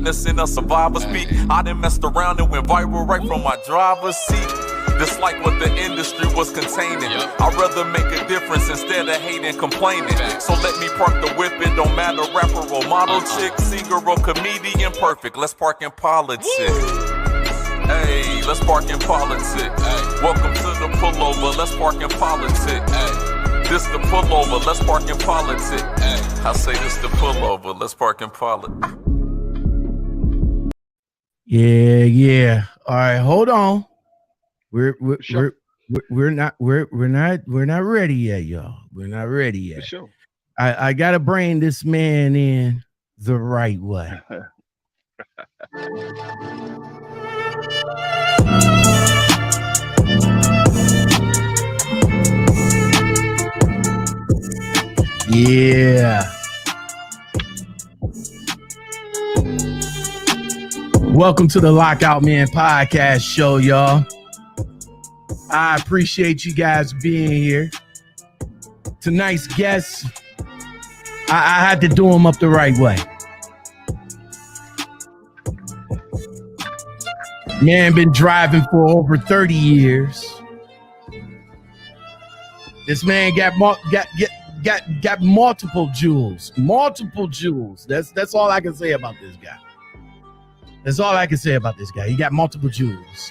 in a survivor's peak. I done messed around and went viral right from my driver's seat. Just like what the industry was containing. I'd rather make a difference instead of hating, complaining. So let me park the whip, it don't matter, rapper or model chick, singer or comedian, perfect. Let's park in politics. Hey, let's park in politics. Welcome to the pullover, let's park in politics. This the pullover, let's park in politics. I say this the pullover, let's park in politics. Yeah. All right, hold on. We're not ready yet, y'all. We're not ready yet. For sure. I gotta bring this man in the right way. Yeah. Welcome to the Lockoutmen podcast show, y'all. I appreciate you guys being here. Tonight's guests, I had to do them up the right way. Man been driving for over 30 years. This man got multiple jewels. Multiple jewels. That's all I can say about this guy. That's all I can say about this guy. He got multiple jewels.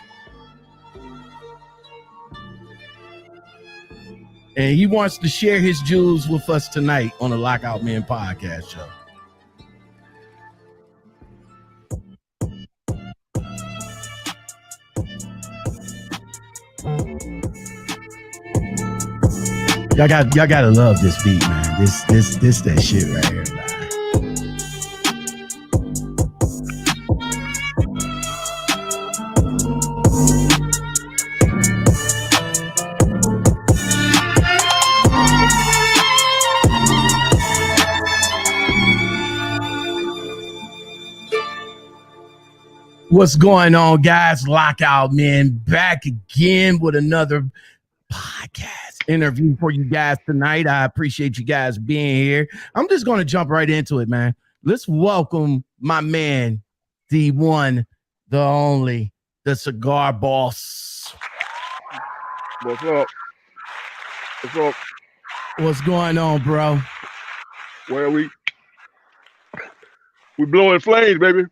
And he wants to share his jewels with us tonight on the Lockoutmen podcast show. Y'all gotta love this beat, man. This that shit right here, man. What's going on, guys? Lockoutmen back again with another podcast interview for you guys tonight. I appreciate you guys being here. I'm just going to jump right into it, man. Let's welcome my man, the one, the only, the Cigar Boss. What's up? What's up? What's going on, bro? Where are we? We blowing flames, baby.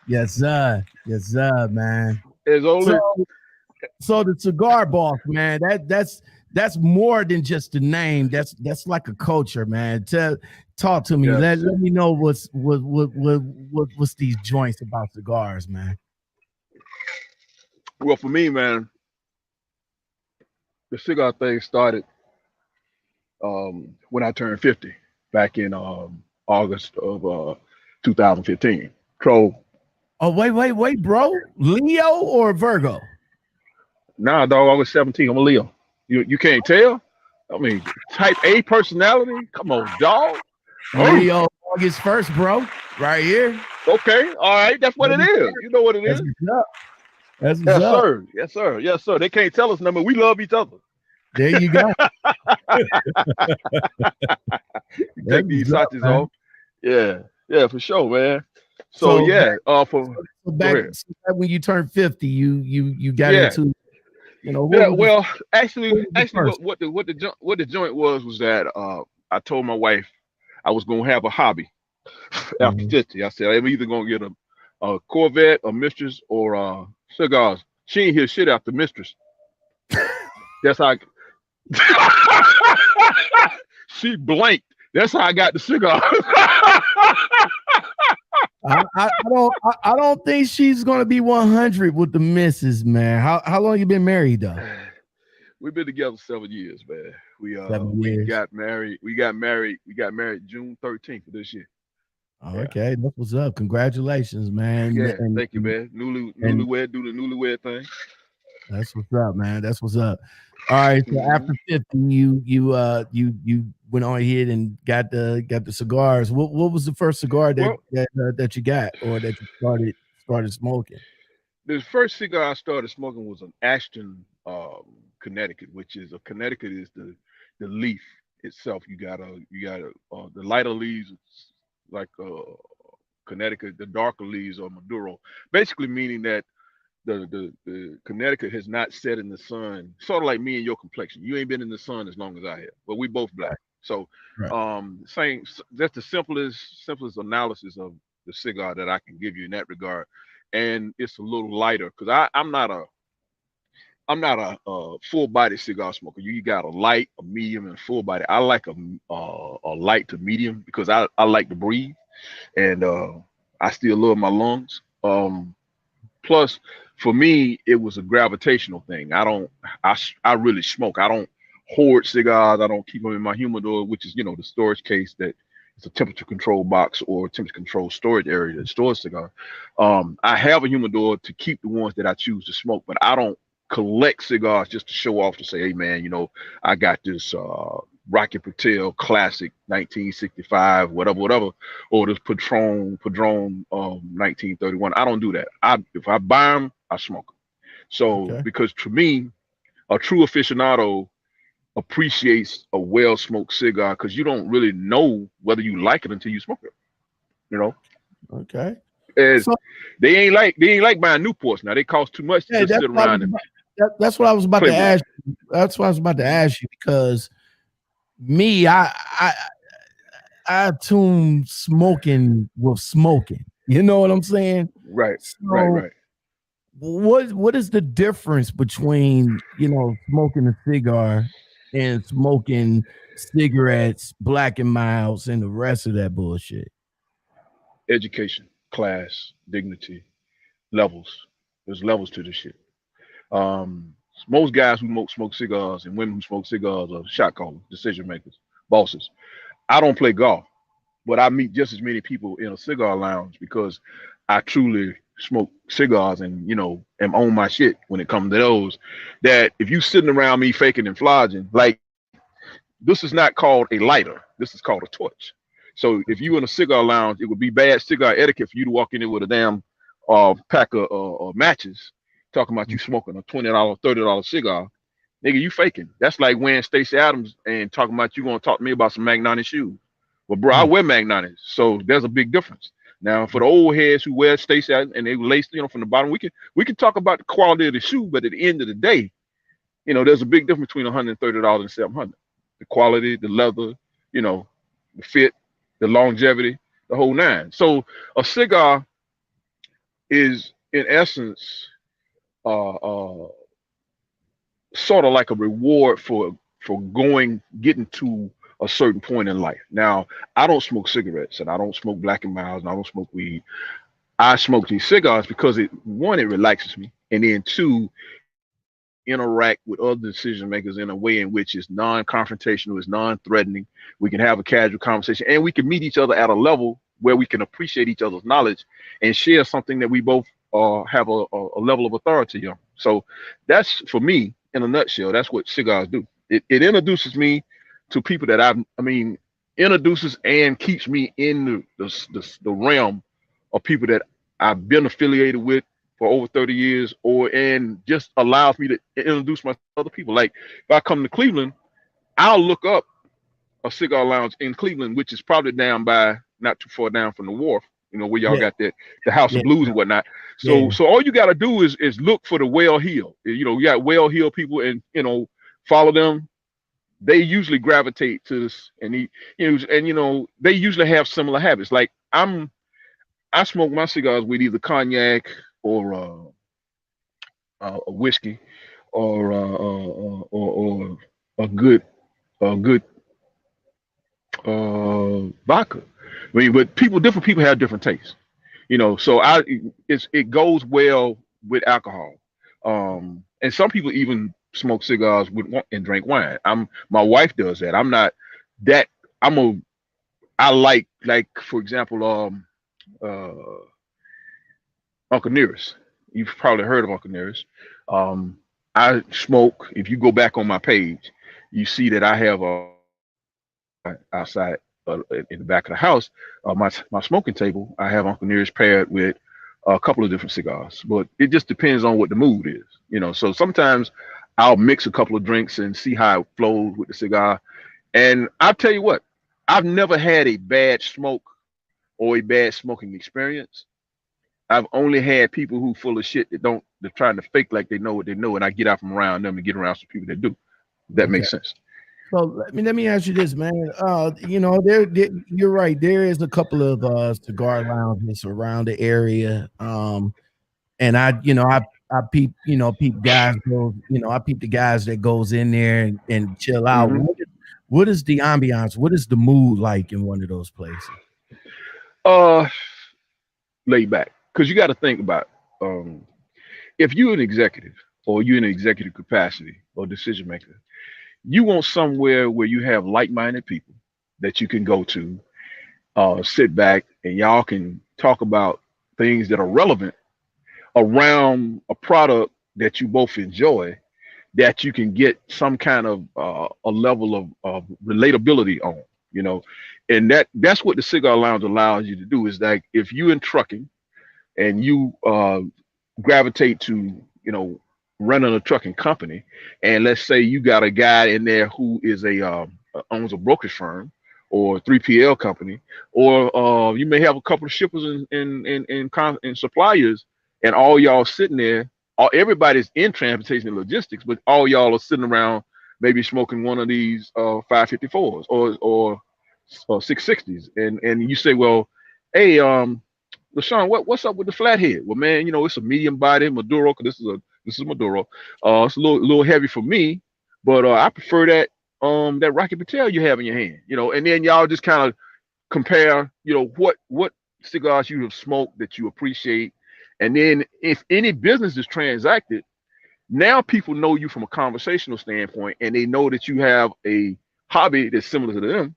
Yes, sir. Yes, sir, man. It's only so the Cigar Boss, man. That's more than just a name. That's like a culture, man. Talk to me. Yes. Let me know what's these joints about cigars, man. Well, for me, man, the cigar thing started when I turned 50 back in August of 2015. Oh, wait, bro. Leo or Virgo? Nah, dog, I was 17. I'm a Leo. You can't tell? I mean, type A personality? Come on, dog. Leo, August 1st, bro. Right here. Okay, all right. That's what it is. You know what it is. That's yes, sir. Yes, sir. Yes, sir. They can't tell us nothing. We love each other. There you go. Take these sachets off. Yeah, for sure, man. So back when you turned 50, you got into, you know. Well, actually, what the joint was that I told my wife I was gonna have a hobby after 50. I said I'm either gonna get a Corvette, a Mistress, or cigars. She ain't hear shit after Mistress. That's how she blanked. That's how I got the cigar. I don't think she's gonna be 100 with the missus, man. How long you been married though? We've been together 7 years, man. We 7 years. we got married June 13th of this year. Oh, okay, that's what's up. Congratulations, man. Yeah, thank you, man. Newlywed, do the newlywed thing. That's what's up, man. That's what's up. All right, so after 50, you went on ahead and got the cigars. What was the first cigar that you got or that you started smoking? The first cigar I started smoking was an Ashton, Connecticut, Connecticut is the leaf itself. You got the lighter leaves, like Connecticut, the darker leaves are Maduro, basically meaning that the Connecticut has not set in the sun, sort of like me and your complexion. You ain't been in the sun as long as I have, but we both black. So same, that's the simplest analysis of the cigar that I can give you in that regard. And it's a little lighter because I'm not a full body cigar smoker. You got a light, a medium, and a full body. I like a light to medium because I like to breathe, and I still love my lungs. Plus, for me, it was a gravitational thing. I really smoke. I don't hoard cigars. I don't keep them in my humidor, which is, the storage case that it's a temperature control box or temperature control storage area that stores cigars. I have a humidor to keep the ones that I choose to smoke, but I don't collect cigars just to show off to say, hey man, I got this Rocky Patel classic 1965, whatever, or this Padron 1931. I don't do that. If I buy them, I smoke them. So because to me, a true aficionado appreciates a well-smoked cigar because you don't really know whether you like it until you smoke it. Okay. And so, they ain't like buying Newports now. They cost too much to just sit around. That's what I was about to ask you. That's what I was about to ask you because me, I tune smoking with smoking. You know what I'm saying? Right. So right. What is the difference between smoking a cigar and smoking cigarettes, Black and Milds, and the rest of that bullshit? Education, class, dignity, levels. There's levels to this shit. Most guys who smoke cigars and women who smoke cigars are shot callers, decision makers, bosses. I don't play golf, but I meet just as many people in a cigar lounge because I truly smoke cigars and am on my shit when it comes to those. That if you sitting around me faking and flogging, like this is not called a lighter, this is called a torch. So if you in a cigar lounge, it would be bad cigar etiquette for you to walk in there with a damn pack of matches, talking about you smoking a $20, $30 cigar. Nigga, you faking. That's like wearing Stacey Adams and talking about you gonna talk to me about some Magnani shoes. Well, bro, I wear Magnanis, so there's a big difference. Now, for the old heads who wear Stacey Adams and they laced, from the bottom, we can talk about the quality of the shoe, but at the end of the day, there's a big difference between $130 and $700. The quality, the leather, the fit, the longevity, the whole nine. So a cigar is, in essence, sort of like a reward for getting to a certain point in life. Now, I don't smoke cigarettes and I don't smoke Black and Milds and I don't smoke weed. I smoke these cigars because one, it relaxes me, and then two, interact with other decision makers in a way in which is non-confrontational, is non-threatening. We can have a casual conversation and we can meet each other at a level where we can appreciate each other's knowledge and share something that we both have a level of authority on. So that's, for me, in a nutshell, that's what cigars do. It introduces me to people that introduces and keeps me in the realm of people that I've been affiliated with for over 30 years, and just allows me to introduce myself to other people. Like if I come to Cleveland, I'll look up a cigar lounge in Cleveland, which is probably down by not too far down from the wharf, where y'all got the House of Blues and whatnot. So all you got to do is look for the well-heeled. You got well-heeled people and, follow them. They usually gravitate to this, and they usually have similar habits. Like I smoke my cigars with either cognac or a whiskey or a good vodka. I mean, but different people have different tastes, so it goes well with alcohol. And some people even smoke cigars and drink wine. My wife does that. I'm not that. I like, for example, Uncle Nearest. You've probably heard of Uncle Nearest. I smoke. If you go back on my page, you see that I have outside in the back of the house, my smoking table. I have Uncle Nearest paired with a couple of different cigars, but it just depends on what the mood is. So sometimes I'll mix a couple of drinks and see how it flows with the cigar. And I'll tell you what, I've never had a bad smoke or a bad smoking experience. I've only had people who full of shit they're trying to fake like they know what they know, and I get out from around them and get around some people that do. That makes sense. So let me ask you this, man. You're right. There is a couple of cigar lounges around the area. And I peep guys I peep the guys that goes in there and chill out. Mm-hmm. What is the ambiance? What is the mood like in one of those places? Laid back. Because you got to think about if you're an executive or you're in an executive capacity or decision maker, you want somewhere where you have like-minded people that you can go to, sit back, and y'all can talk about things that are relevant around a product that you both enjoy, that you can get some kind of a level of relatability on, and that's what the Cigar Lounge allows you to do. Is like if you in trucking and you gravitate to running a trucking company, and let's say you got a guy in there who is owns a brokerage firm or 3PL company, or you may have a couple of shippers and suppliers, and all y'all sitting there, everybody's in transportation and logistics, but all y'all are sitting around maybe smoking one of these 554s or 660s, and you say, well, hey, LaShawn, what's up with the flathead? Well, man, it's a medium body Maduro, because this is Maduro. It's a little heavy for me, but I prefer that Rocky Patel you have in your hand, and then y'all just kind of compare, what cigars you have smoked that you appreciate. And then if any business is transacted, now people know you from a conversational standpoint, and they know that you have a hobby that's similar to them.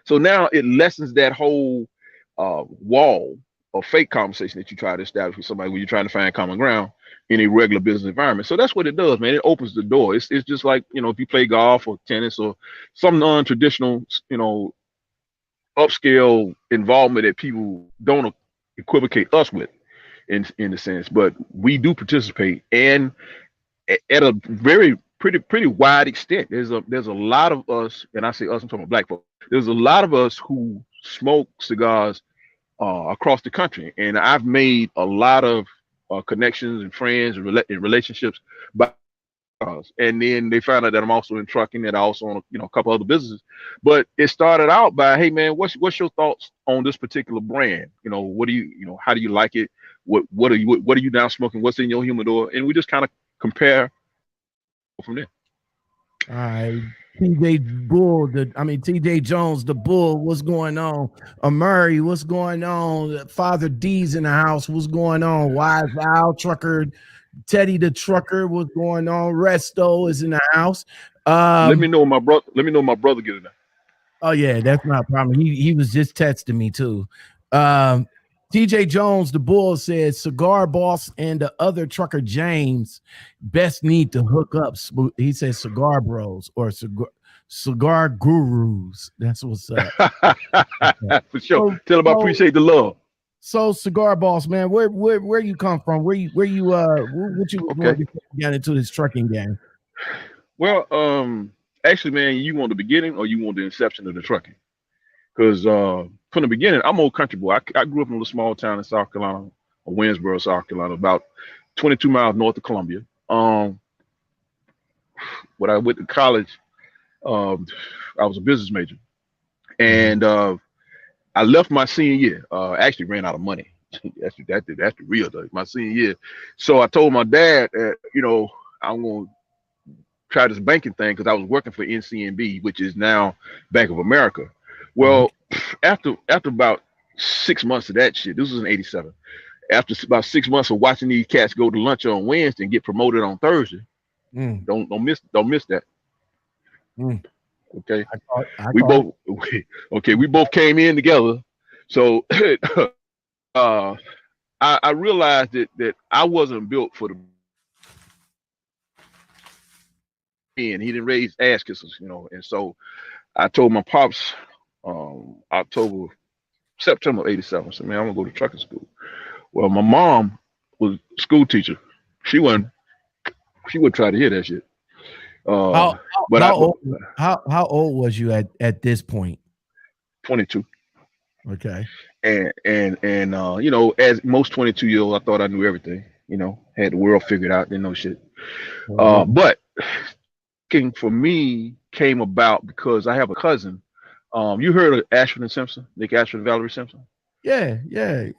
So now it lessens that whole wall of fake conversation that you try to establish with somebody when you're trying to find common ground in a regular business environment. So that's what it does, man. It opens the door. It's just like, if you play golf or tennis or some non-traditional, upscale involvement that people don't equivocate us with in a sense, but we do participate, and at a pretty wide extent. There's a lot of us, and I say us, I'm talking about black folks. There's a lot of us who smoke cigars across the country, and I've made a lot of connections and friends and relationships by and then they found out that I'm also in trucking, that I also own a couple other businesses. But it started out by, hey man, what's your thoughts on this particular brand? What do you how do you like it? What are you now smoking? What's in your humidor? And we just kind of compare from there. All right. TJ Jones, the Bull, what's going on? Murray, what's going on? Father D's in the house, what's going on? Wise Al, Trucker, Teddy the Trucker, what's going on? Resto is in the house. Let me know my brother get in there. Oh yeah, that's not a problem. He was just texting me too. TJ Jones, the Bull, says Cigar Boss and the other trucker James best need to hook up. He says Cigar Bros or Cigar Gurus. That's what's up. For sure. Tell them I appreciate the love. So Cigar Boss, man, where you come from? What you got into this trucking game? Well, actually, man, you want the beginning or you want the inception of the trucking? Because from the beginning, I'm old country boy. I grew up in a little small town in South Carolina, or Winsboro, South Carolina, about 22 miles north of Columbia. When I went to college, I was a business major, and I left my senior year. Actually ran out of money. That's the real though. My senior year. So I told my dad that I'm gonna try this banking thing because I was working for NCNB, which is now Bank of America. Well, after about 6 months of that shit, this was in '87. After about 6 months of watching these cats go to lunch on Wednesday and get promoted on Thursday, don't miss that. Okay, we both came in together. So I realized that I wasn't built for the. And he didn't raise ass kissers, and so I told my pops. September '87. I said, man, I'm gonna go to trucking school. Well, my mom was a school teacher. She wouldn't try to hear that shit. How old was you at this point? 22. Okay. And you know, as most 22-year-olds, I thought I knew everything. You know, had the world figured out, didn't know shit. But trucking for me came about because I have a cousin. You heard of Ashford and Simpson, Nick Ashford and Valerie Simpson? Yeah.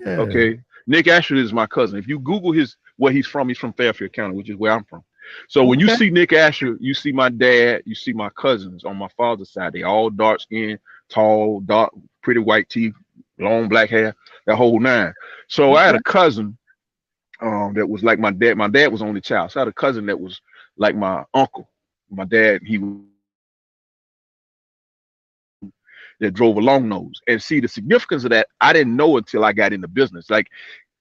Okay, Nick Ashford is my cousin. If you Google where he's from Fairfield County, which is where I'm from. So when you see Nick Ashford, you see my dad, you see my cousins on my father's side. They all dark skinned, tall, dark, pretty white teeth, long black hair, that whole nine. So I had a cousin that was like my dad. My dad was only child. So I had a cousin that was like my uncle. My dad, that drove a long nose. And see, the significance of that, I didn't know until I got into business. Like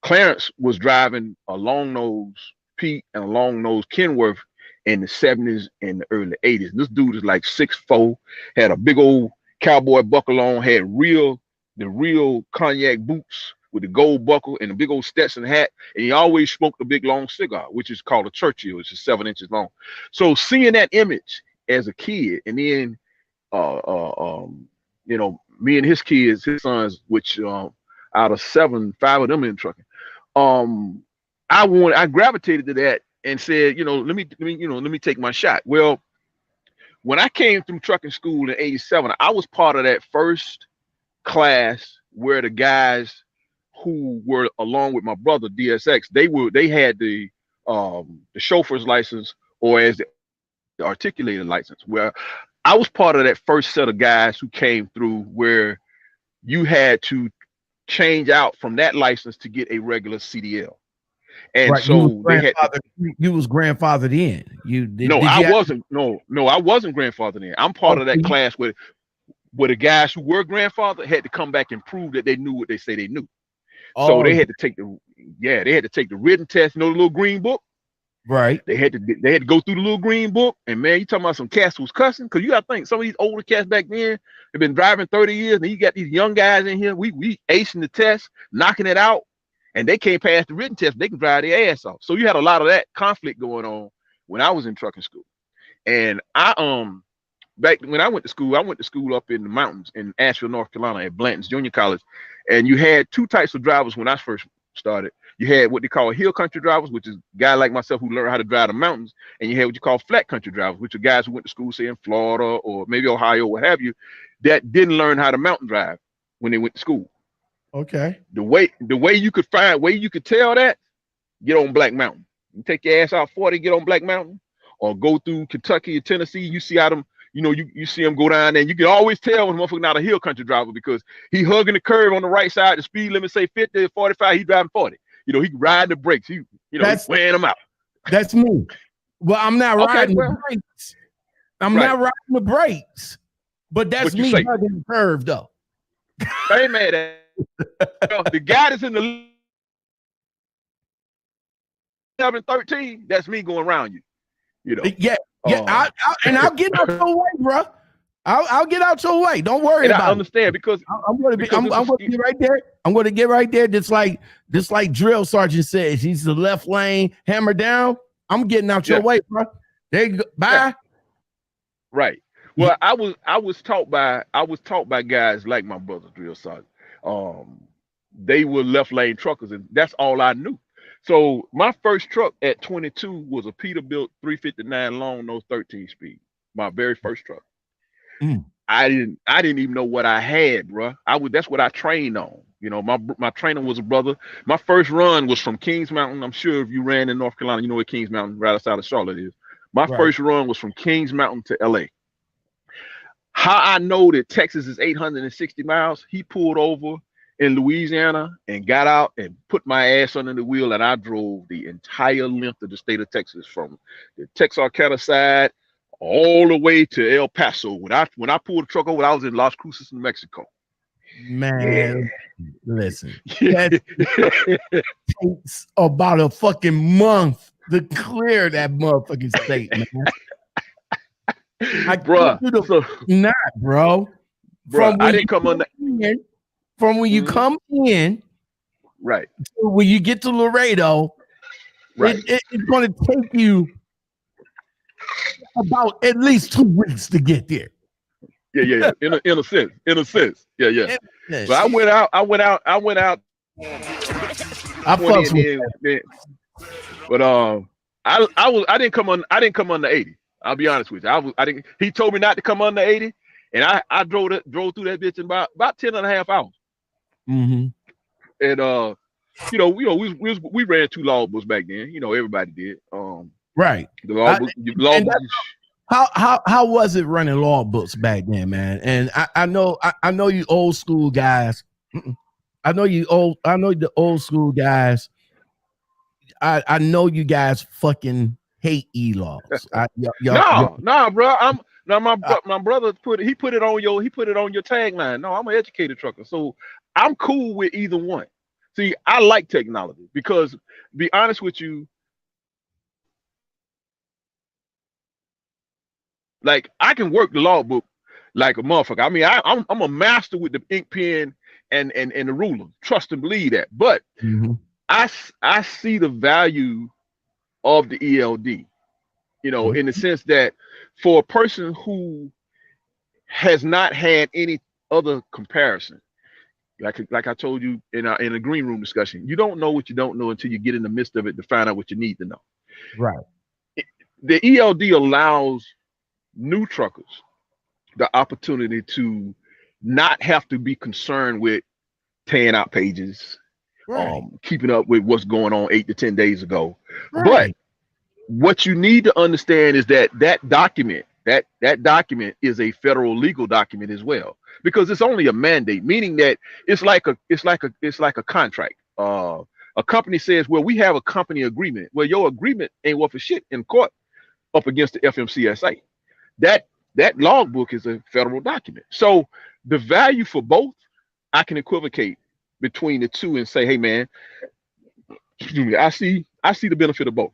Clarence was driving a long nose Pete and a long nose Kenworth in the 70s and the early 80s. This dude is like 6'4", had a big old cowboy buckle on, had the real cognac boots with the gold buckle and a big old Stetson hat. And he always smoked a big long cigar, which is called a Churchill, which is 7 inches long. So seeing that image as a kid, and then you know, me and his kids, his sons, which out of 7, 5 of them in trucking. I gravitated to that and said, you know, let me take my shot. Well, when I came through trucking school in '87, I was part of that first class where the guys who were along with my brother DSX, they had the chauffeur's license, or as the articulated license, where I was part of that first set of guys who came through where you had to change out from that license to get a regular CDL. And right, so you was grandfathered in. I wasn't grandfathered in. I'm part of that class where the guys who were grandfathered had to come back and prove that they knew what they say they knew. So they had to take the written test, you know, the little green book. Right. They had to go through the little green book. And man, you talking about some cats who's cussing, because you gotta think some of these older cats back then have been driving 30 years, and you got these young guys in here. We acing the test, knocking it out, and they can't pass the written test. They can drive their ass off. So you had a lot of that conflict going on when I was in trucking school. And back when I went to school up in the mountains in Asheville, North Carolina, at Blanton's Junior College. And you had two types of drivers when I first started. You had what they call hill country drivers, which is a guy like myself who learned how to drive the mountains. And you had what you call flat country drivers, which are guys who went to school, say in Florida or maybe Ohio, what have you, that didn't learn how to mountain drive when they went to school. Okay. The way you could tell that, get on Black Mountain. You take your ass out 40, get on Black Mountain, or go through Kentucky or Tennessee. You see how them, you know, you see him go down there. And you can always tell when motherfucker not a hill country driver, because he hugging the curve on the right side. The speed limit say 50 or 45. He driving 40. You know, he ride the brakes. He's wearing them out. That's me. Well, I'm not riding the brakes. I'm not riding the brakes. But that's me hugging the curve, though. Hey, man, the guy that's in the 13, that's me going around you. You know. Yeah. I'll get out your way, bro. I'll get out your way. Don't worry about it. I understand, because I'm going to be right there. I'm going to get right there. Just like drill sergeant says, he's the left lane, hammer down. I'm getting out your way, bro. There you go. Bye. Yeah. Right. Well, I was taught by guys like my brother drill sergeant. They were left lane truckers, and that's all I knew. So my first truck at 22 was a Peterbilt 359 long nose 13 speed. My very first truck. I didn't even know what I had, bro. That's what I trained on. You know, my trainer was a brother. My first run was from Kings Mountain. I'm sure if you ran in North Carolina, you know where Kings Mountain, right outside of Charlotte, is. My first run was from Kings Mountain to L.A. How I know that Texas is 860 miles, he pulled over in Louisiana and got out and put my ass under the wheel, and I drove the entire length of the state of Texas, from the Texarkana side all the way to El Paso. When I pulled the truck over, I was in Las Cruces, New Mexico. Man, listen, that takes about a fucking month to clear that motherfucking state, man. Bro, I didn't come on that. From when you come in, right, to when you get to Laredo, right, it's going to take you about at least 2 weeks to get there. Yeah. In a sense. Yeah. But I went out. I fucks with that. But I didn't come under 80. I'll be honest with you. I didn't. He told me not to come under 80, and I drove through that bitch in about 10 and a half hours. Mm-hmm. And we ran 2 logbooks back then. Everybody did. Right. The logbook. How was it running logbooks back then, man? And I know you old school guys. I know the old school guys. I know you guys fucking hate ELaws. No, bro. My brother put it on your tagline. No, I'm an educated trucker, so I'm cool with either one. See, I like technology because, to be honest with you, like I can work the logbook like a motherfucker. I mean, I'm a master with the ink pen and the ruler. Trust and believe that. But I see the value of the ELD, in the sense that for a person who has not had any other comparison, like I told you in a green room discussion, you don't know what you don't know until you get in the midst of it to find out what you need to know. Right. The ELD allows new truckers the opportunity to not have to be concerned with tearing out pages, right, keeping up with what's going on 8 to 10 days ago. Right. But what you need to understand is that document is a federal legal document as well, because it's only a mandate, meaning that it's like a contract. A company says, well, we have a company agreement. Well, your agreement ain't worth a shit in court up against the FMCSA. That logbook is a federal document. So the value for both, I can equivocate between the two and say, hey man, I see the benefit of both.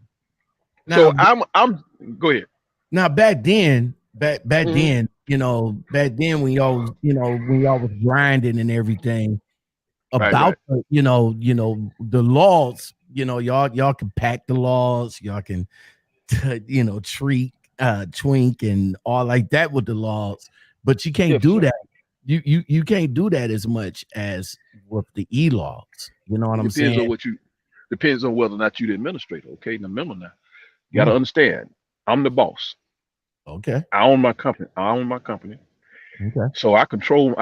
Now, so I'm go ahead. Now back then, when y'all was grinding and everything about right. The laws, y'all can pack the laws, y'all can twink and all like that with the laws, but you can't do that. You can't do that as much as with the ELaws. You know what I'm saying? Depends on whether or not you're the administrator. Okay, now remember now, you got to understand, I'm the boss. Okay. I own my company. Okay. So I control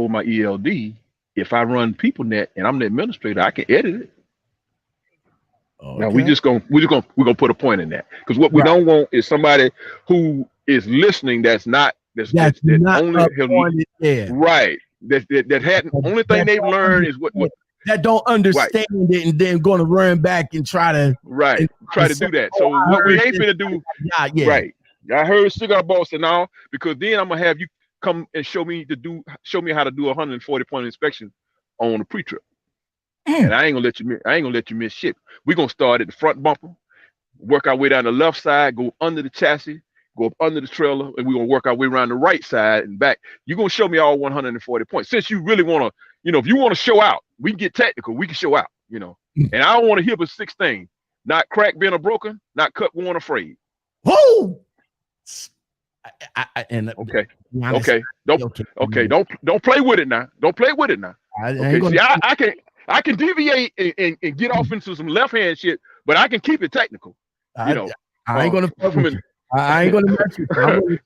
my ELD. If I run PeopleNet and I'm the administrator, I can edit it. Okay. Now we're gonna put a point in that, because what we don't want is somebody who is listening that's not only right. That hadn't only thing they've learned is what that don't understand it and then going to run back and try to do that. So what we ain't gonna do, right? I heard Cigar Boss and all, because then I'm gonna have you come and show me how to do a 140-point inspection on a pre-trip. And I ain't gonna let you miss shit. We're gonna start at the front bumper, work our way down the left side, go under the chassis, go up under the trailer, and we're gonna work our way around the right side and back. You're gonna show me all 140 points. Since you really wanna, if you wanna show out, we can get technical, we can show out, And I don't want to hear but 6 things: not cracked, bent, or broken, not cut, worn, or frayed. Whoa! Don't play with it now. Don't play with it now. I can deviate and get off into some left hand shit, but I can keep it technical. I ain't gonna fuck with you. I ain't gonna mess with you.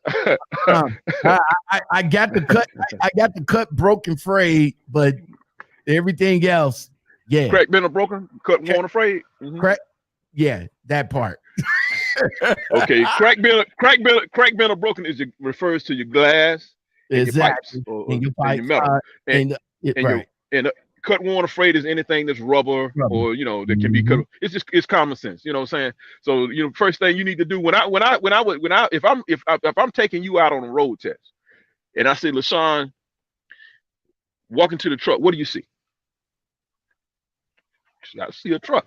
I got the cut. I got the cut broken, frayed, but everything else, yeah. Crack, bent, or broken, cut, worn, or frayed. Crack, yeah, that part. Okay, crack, bent, or broken refers to your glass, exactly, and your pipes, and your metal, and cut, worn, or frayed is anything that's rubber. Or that can be cut. It's common sense. You know what I'm saying? So first thing you need to do if I'm taking you out on a road test, and I say, LaShawn, walk into the truck, what do you see? I see a truck.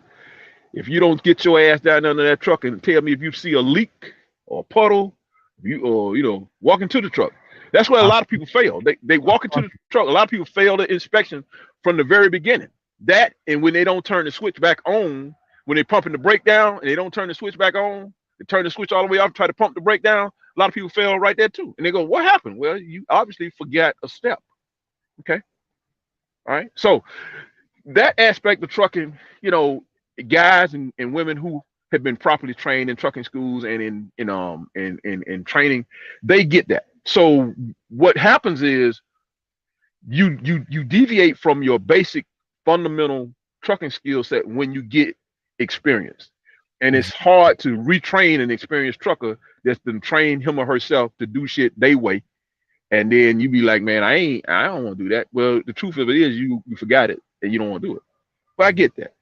If you don't get your ass down under that truck and tell me if you see a leak or a puddle, walk into the truck. That's where a lot of people fail. They walk into the truck. A lot of people fail the inspection from the very beginning. That, and when they don't turn the switch back on, when they're pumping the brake down and they don't turn the switch back on, they turn the switch all the way off, try to pump the brake down. A a lot of people fail right there too. And they go, what happened? Well, you obviously forgot a step. Okay. All right. So that aspect of trucking, you know, guys and women who have been properly trained in trucking schools and in training, they get that. So what happens is you deviate from your basic fundamental trucking skill set when you get experience. And it's hard to retrain an experienced trucker that's been trained him or herself to do shit they way. And then you be like, man, I don't want to do that. Well, the truth of it is you forgot it and you don't want to do it. But I get that.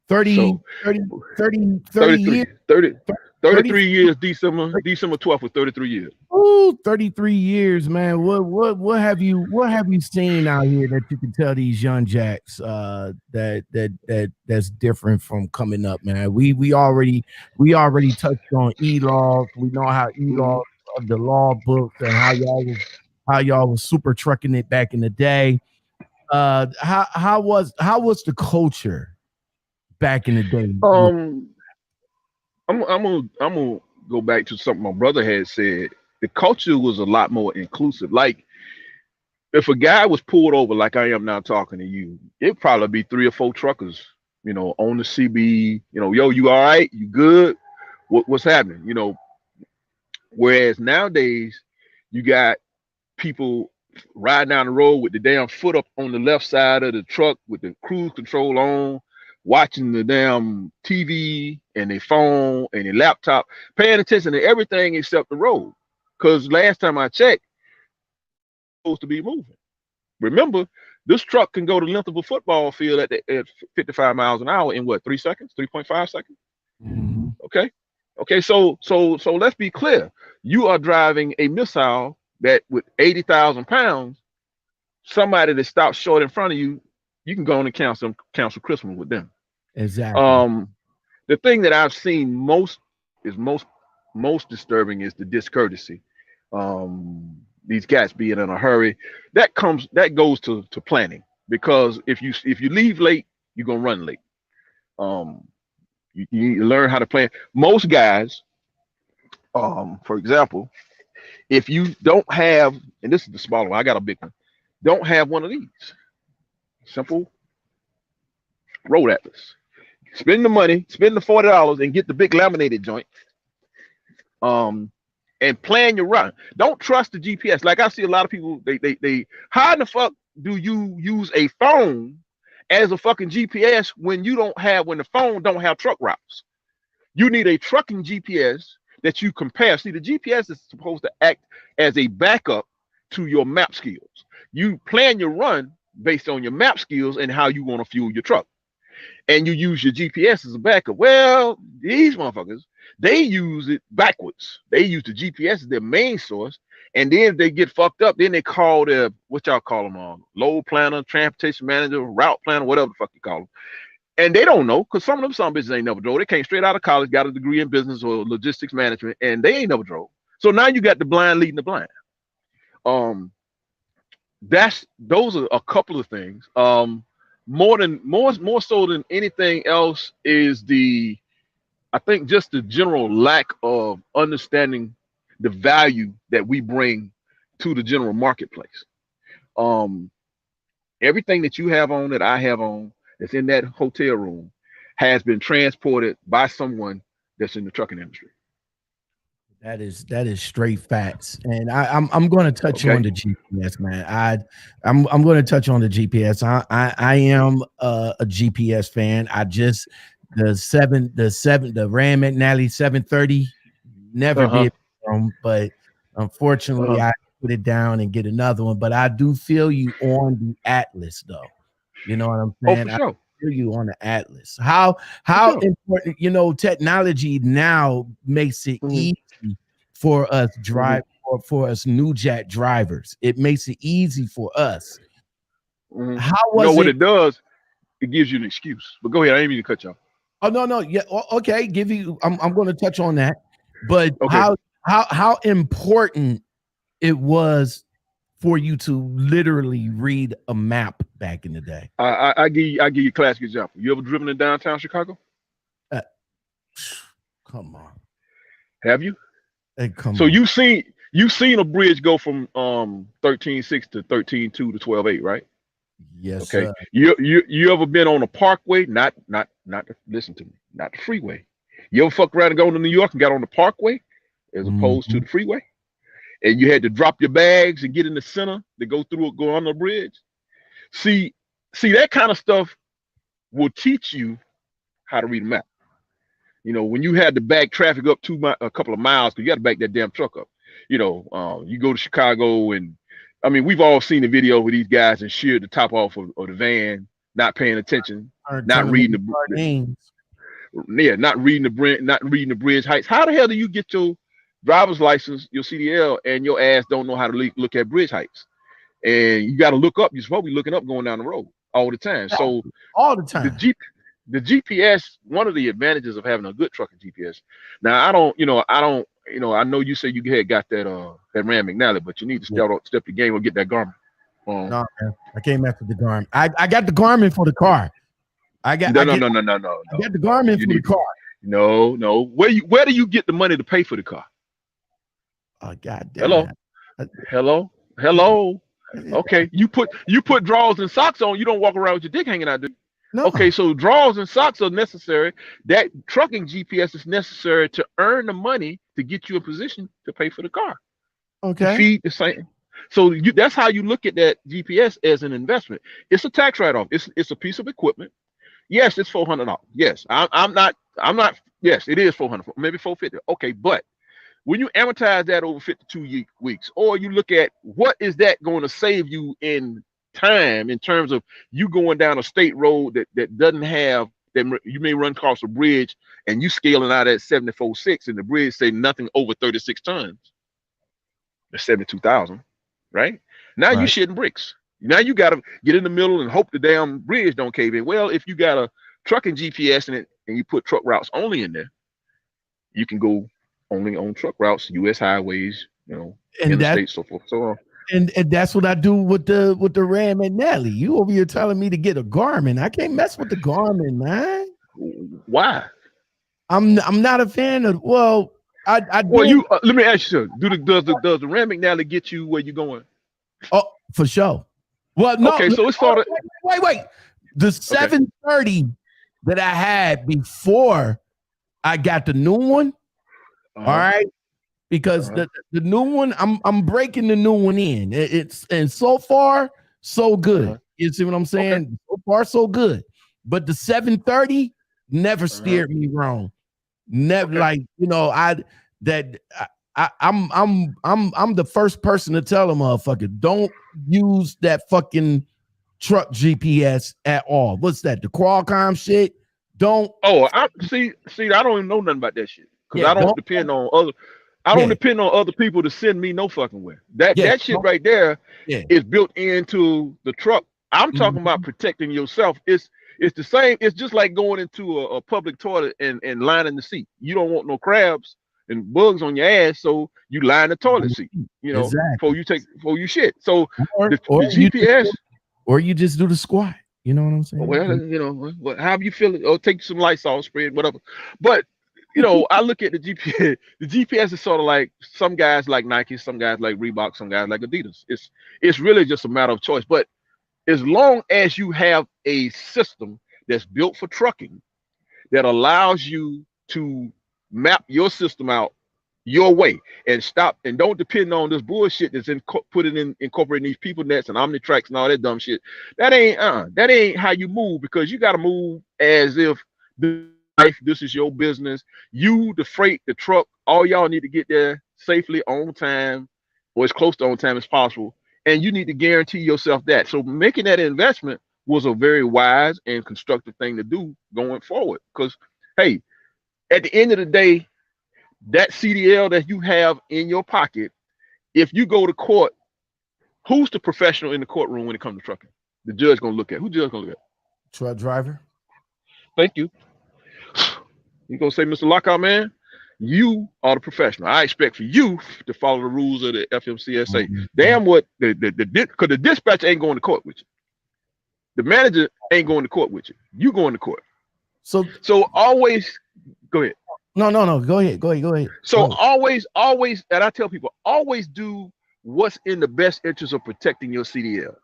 33 years, December 12th was 33 years. Oh, 33 years, man. What have you seen out here that you can tell these young jacks that's different from coming up, man? We already touched on ELaws. We know how ELaws of the law books and how y'all was super trucking it back in the day. How was the culture back in the day? I'm gonna go back to something my brother had said. The culture was a lot more inclusive. Like if a guy was pulled over like I am now talking to you, it'd probably be 3 or 4 truckers, you know, on the CB, you know, yo, you all right? You good? What's happening? You know, whereas nowadays you got people riding down the road with the damn foot up on the left side of the truck with the cruise control on, watching the damn TV and their phone and their laptop, paying attention to everything except the road. Because last time I checked, it's supposed to be moving. Remember, this truck can go the length of a football field at 55 miles an hour in what, 3 seconds, 3.5 seconds? Mm-hmm. Okay. So let's be clear. You are driving a missile that with 80,000 pounds, somebody that stops short in front of you, you can go on and cancel Christmas with them. Exactly. The thing that I've seen most disturbing is the discourtesy. These guys being in a hurry. That goes to planning, because if you leave late, you're gonna run late. You learn how to plan. Most guys, for example, if you don't have, and this is the smaller one, I got a big one, don't have one of these. Simple road atlas. Spend the money, spend the $40 and get the big laminated joint. And plan your run. Don't trust the GPS. Like I see a lot of people, they how in the fuck do you use a phone as a fucking GPS when the phone don't have truck routes? You need a trucking GPS that you compare. See, the GPS is supposed to act as a backup to your map skills. You plan your run based on your map skills and how you want to fuel your truck. And you use your GPS as a backup. Well, these motherfuckers, they use it backwards. They use the GPS as their main source. And then if they get fucked up, then they call their, what y'all call them on? Load planner, transportation manager, route planner, whatever the fuck you call them. And they don't know, because some of them bitches ain't never drove. They came straight out of college, got a degree in business or logistics management, and they ain't never drove. So now you got the blind leading the blind. Those are a couple of things. More so than anything else is I think just the general lack of understanding the value that we bring to the general marketplace. Everything that you have on, that I have on, that's in that hotel room has been transported by someone that's in the trucking industry. That is straight facts, and I'm going to touch on the GPS, man. I'm going to touch on the GPS. I am a GPS fan. I just the Ram McNally 730 never did from, but unfortunately I put it down and get another one. But I do feel you on the Atlas, though. You know what I'm saying? Oh, for sure. I feel you on the Atlas. How important, you know, technology now makes it easy for us for us new jack drivers. It makes it easy for us. How was what it does? It gives you an excuse. But go ahead. I didn't mean to cut you off. Oh no, yeah, okay. I'm going to touch on that. But how important it was for you to literally read a map back in the day. I give you a classic example. You ever driven in downtown Chicago? Come on. Have you? Hey, so you've seen a bridge go from 13.6 to 13.2 to 12.8, right? Yes, Okay. sir. You ever been on a parkway? Not listen to me, not the freeway. You ever fuck around and go to New York and got on the parkway as opposed to the freeway? And you had to drop your bags and get in the center to go on the bridge. See that kind of stuff will teach you how to read a map. You know, when you had to back traffic up a couple of miles, because you got to back that damn truck up. You know, you go to Chicago, and I mean, we've all seen the video with these guys and sheared the top off of the van, not paying attention, not reading not reading the bridge heights. How the hell do you get your driver's license, your CDL, and your ass don't know how to look at bridge heights? And you got to look up. You're supposed to be looking up going down the road all the time. So all the time. The GPS, one of the advantages of having a good trucking GPS. Now, I know you say you had got that Rand McNally, but you need to step the game or get that Garmin. No, man, I can't mess with the Garmin. I got the Garmin for the car. No. I got the Garmin for the car. No. Where do you get the money to pay for the car? Oh, goddamn. Hello. Okay, you put drawers and socks on. You don't walk around with your dick hanging out, do you? No. Okay, so drawers and socks are necessary. That trucking GPS is necessary to earn the money to get you in position to pay for the car. Okay. To feed the same. So that's how you look at that GPS as an investment. It's a tax write-off. It's a piece of equipment. Yes, it's $400. Yes, I'm not. Yes, it is $400, maybe $450. Okay, but when you amortize that over 52 weeks, or you look at what is that going to save you in time in terms of you going down a state road that doesn't have, that you may run across a bridge and you scaling out at 74.6 and the bridge say nothing over 36 tons. That's 72,000, right? Now you shitting bricks. Now you got to get in the middle and hope the damn bridge don't cave in. Well, if you got a trucking GPS in it and you put truck routes only in there, you can go only on truck routes, U.S. highways, interstate, so forth, so on. And that's what I do with the Rand McNally. You over here telling me to get a Garmin. I can't mess with the Garmin, man. Why? I'm not a fan of. Well, I well, let me ask you something. Does the Rand McNally get you where you going? Oh, for sure. Well, no. Okay, so it's sort of wait. The 730 that I had before I got the new one. All right. Because the new one, I'm breaking the new one in. And so far, so good. You see what I'm saying? Okay. So far, so good. But the 730 never steered me wrong. Never, I'm the first person to tell a motherfucker, don't use that fucking truck GPS at all. What's that? The Qualcomm shit? Don't. Oh, I see. I don't even know nothing about that shit because I don't depend on other. I don't depend on other people to send me no fucking where. That shit right there is built into the truck. I'm talking about protecting yourself. It's the same. It's just like going into a public toilet and lining the seat. You don't want no crabs and bugs on your ass, so you line the toilet seat. Before you shit. So the GPS, or you just do the squat. You know what I'm saying? Well, how you feel it? Or take some Lysol spray, whatever. But I look at the GPS. The GPS is sort of like some guys like Nike, some guys like Reebok, some guys like Adidas. It's really just a matter of choice. But as long as you have a system that's built for trucking that allows you to map your system out your way and stop and don't depend on this bullshit that's incorporating these people nets and Omnitracks and all that dumb shit. That ain't how you move, because you got to move as if this is your business. You, the freight, the truck, all y'all need to get there safely on time or as close to on time as possible. And you need to guarantee yourself that. So making that investment was a very wise and constructive thing to do going forward. Because, hey, at the end of the day, that CDL that you have in your pocket, if you go to court, who's the professional in the courtroom when it comes to trucking? The judge gonna look at. Who judge gonna look at? Truck driver. Thank you. You gonna say, Mr. Lockout man, you are the professional. I expect for you to follow the rules of the FMCSA. Damn what because the dispatcher ain't going to court with you. The manager ain't going to court with you. You going to court. So always go ahead. No. Go ahead. So always, and I tell people, always do what's in the best interest of protecting your CDL.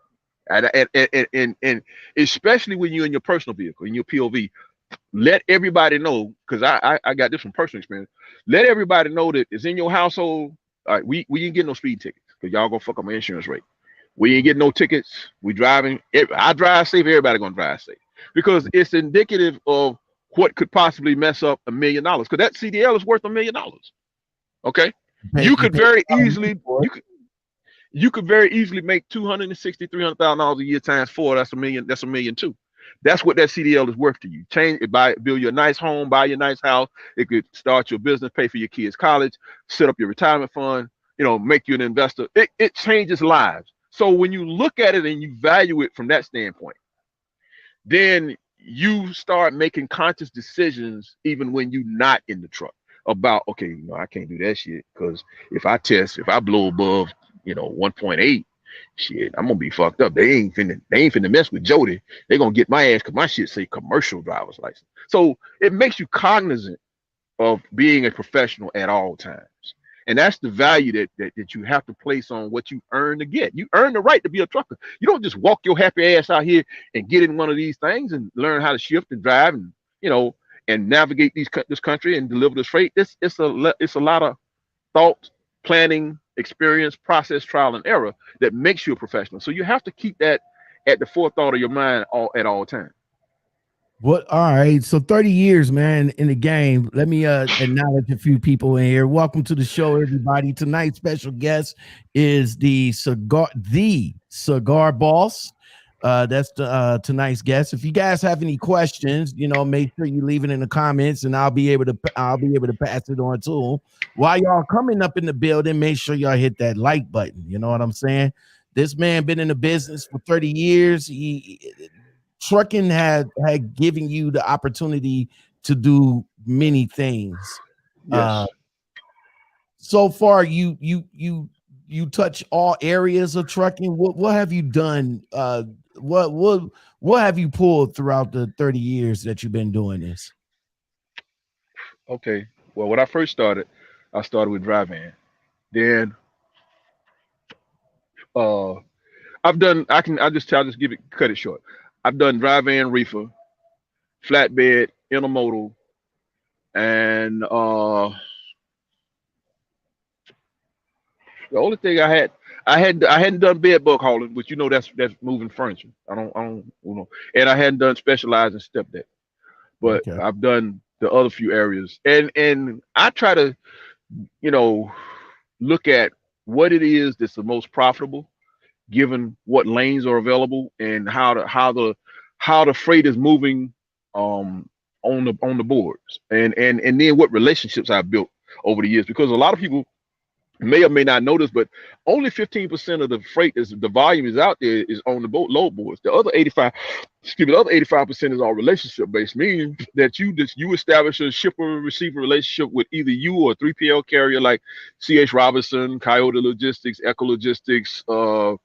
And especially when you're in your personal vehicle, in your POV, let everybody know, because I got this from personal experience. Let everybody know that it's in your household. All right, we ain't getting no speed tickets because y'all gonna fuck up my insurance rate. We ain't getting no tickets. We driving. I drive safe. Everybody gonna drive safe because it's indicative of what could possibly mess up $1 million. Because that CDL is worth $1 million. Okay, you could very easily make $260,000-$300,000 a year times 4. That's $1 million. That's $1 million too. That's what that CDL is worth to you. Change it, build you a nice home, buy you a nice house. It could start your business, pay for your kids' college, set up your retirement fund, make you an investor. It changes lives. So when you look at it and you value it from that standpoint, then you start making conscious decisions even when you're not in the truck about, okay, I can't do that shit because if I blow above 1.8, shit, I'm gonna be fucked up. They ain't finna mess with Jody. They gonna get my ass because my shit say commercial driver's license. So it makes you cognizant of being a professional at all times. And that's the value that you have to place on what you earn to get. You earn the right to be a trucker. You don't just walk your happy ass out here and get in one of these things and learn how to shift and drive and and navigate this country and deliver this freight. It's a lot of thought, planning, experience, process, trial and error that makes you a professional. So you have to keep that at the forethought of your mind at all times. What? All right. So 30 years, man, in the game. Let me acknowledge a few people in here. Welcome to the show, everybody. Tonight's special guest is the Cigar Boss. That's tonight's guest. If you guys have any questions, make sure you leave it in the comments, and I'll be able to pass it on to them. While y'all coming up in the building, make sure y'all hit that like button. You know what I'm saying? This man been in the business for 30 years. Trucking had given you the opportunity to do many things. Yes. So far, you touch all areas of trucking. What have you done? What have you pulled throughout the 30 years that you've been doing this? Okay. Well, when I first started, I started with dry van. Then I'll just cut it short. I've done dry van, reefer, flatbed, intermodal, and the only thing I hadn't done bed bug hauling, which that's moving furniture. I don't and I hadn't done specialized in step deck, but okay. I've done the other few areas, and I try to look at what it is that's the most profitable, given what lanes are available and how the freight is moving on the boards, and then what relationships I've built over the years, because a lot of people may or may not notice, but only 15% of the freight the volume is out there is on the load boards. The other 85% is all relationship based, meaning that you establish a shipper receiver relationship with either you or a 3PL carrier like C.H. Robinson, Coyote Logistics, Echo Logistics, so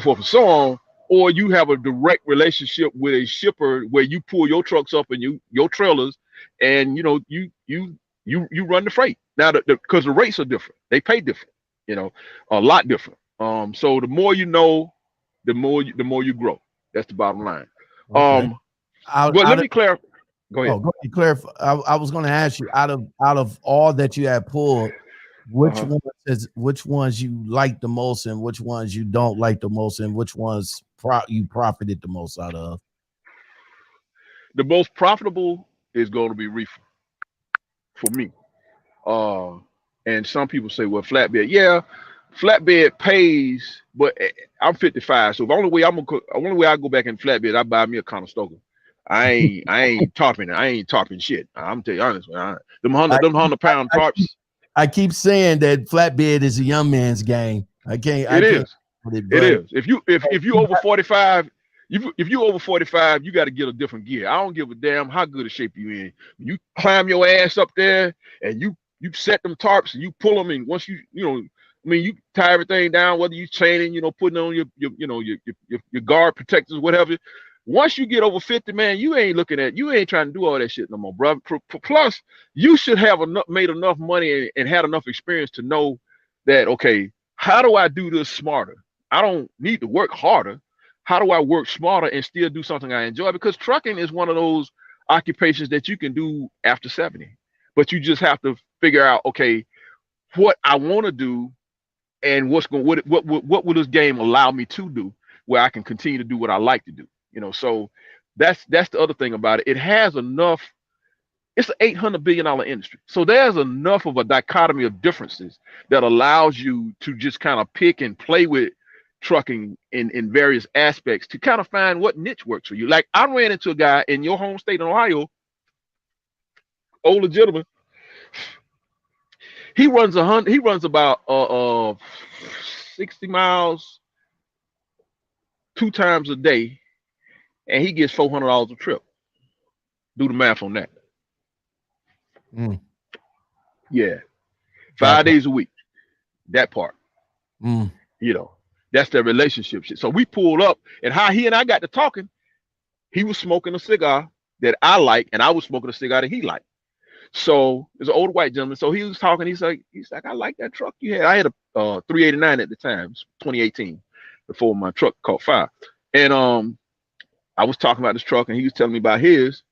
forth and so on, or you have a direct relationship with a shipper where you pull your trucks up and your trailers, and you run the freight. Now, because the rates are different, they pay different, a lot different. So the more you know, the more you grow. That's the bottom line. Okay. But let me clarify. Go ahead. Go ahead, clarify. I was going to ask you, out of all that you have pulled, which ones you like the most, and which ones you don't like the most, and which ones you profited the most out of? The most profitable is going to be reefer for me. And some people say, well, flatbed. Yeah, flatbed pays, but I'm 55, so the only way I go back in flatbed, I buy me a Conestoga. I ain't topping shit. I'm tell you honestly, them 100-pound tarps. I keep saying that flatbed is a young man's game. It is. If you over 45, if you over 45, you got to get a different gear. I don't give a damn how good a shape you in. You climb your ass up there and you set them tarps and you pull them, and once you tie everything down, whether you chaining, putting on your guard protectors, whatever. Once you get over 50, man, you ain't trying to do all that shit no more, bro. Plus, you should have made enough money and had enough experience to know that, okay, how do I do this smarter? I don't need to work harder. How do I work smarter and still do something I enjoy? Because trucking is one of those occupations that you can do after 70, but you just have to figure out, okay, what I want to do and what will this game allow me to do where I can continue to do what I like to do. So that's the other thing about it. It has enough. It's an $800 billion industry. So there's enough of a dichotomy of differences that allows you to just kind of pick and play with trucking in various aspects to kind of find what niche works for you. Like I ran into a guy in your home state in Ohio, older gentleman. He runs about 60 miles 2 times a day. And he gets $400 a trip. Do the math on that. Yeah. 5 days a week. That part. That's their relationship shit. So we pulled up, and how he and I got to talking, he was smoking a cigar that I like, and I was smoking a cigar that he liked. So there's an older white gentleman. So he was talking, he's like, I like that truck you had. I had a 389 at the time, 2018, before my truck caught fire. And I was talking about this truck, and he was telling me about his,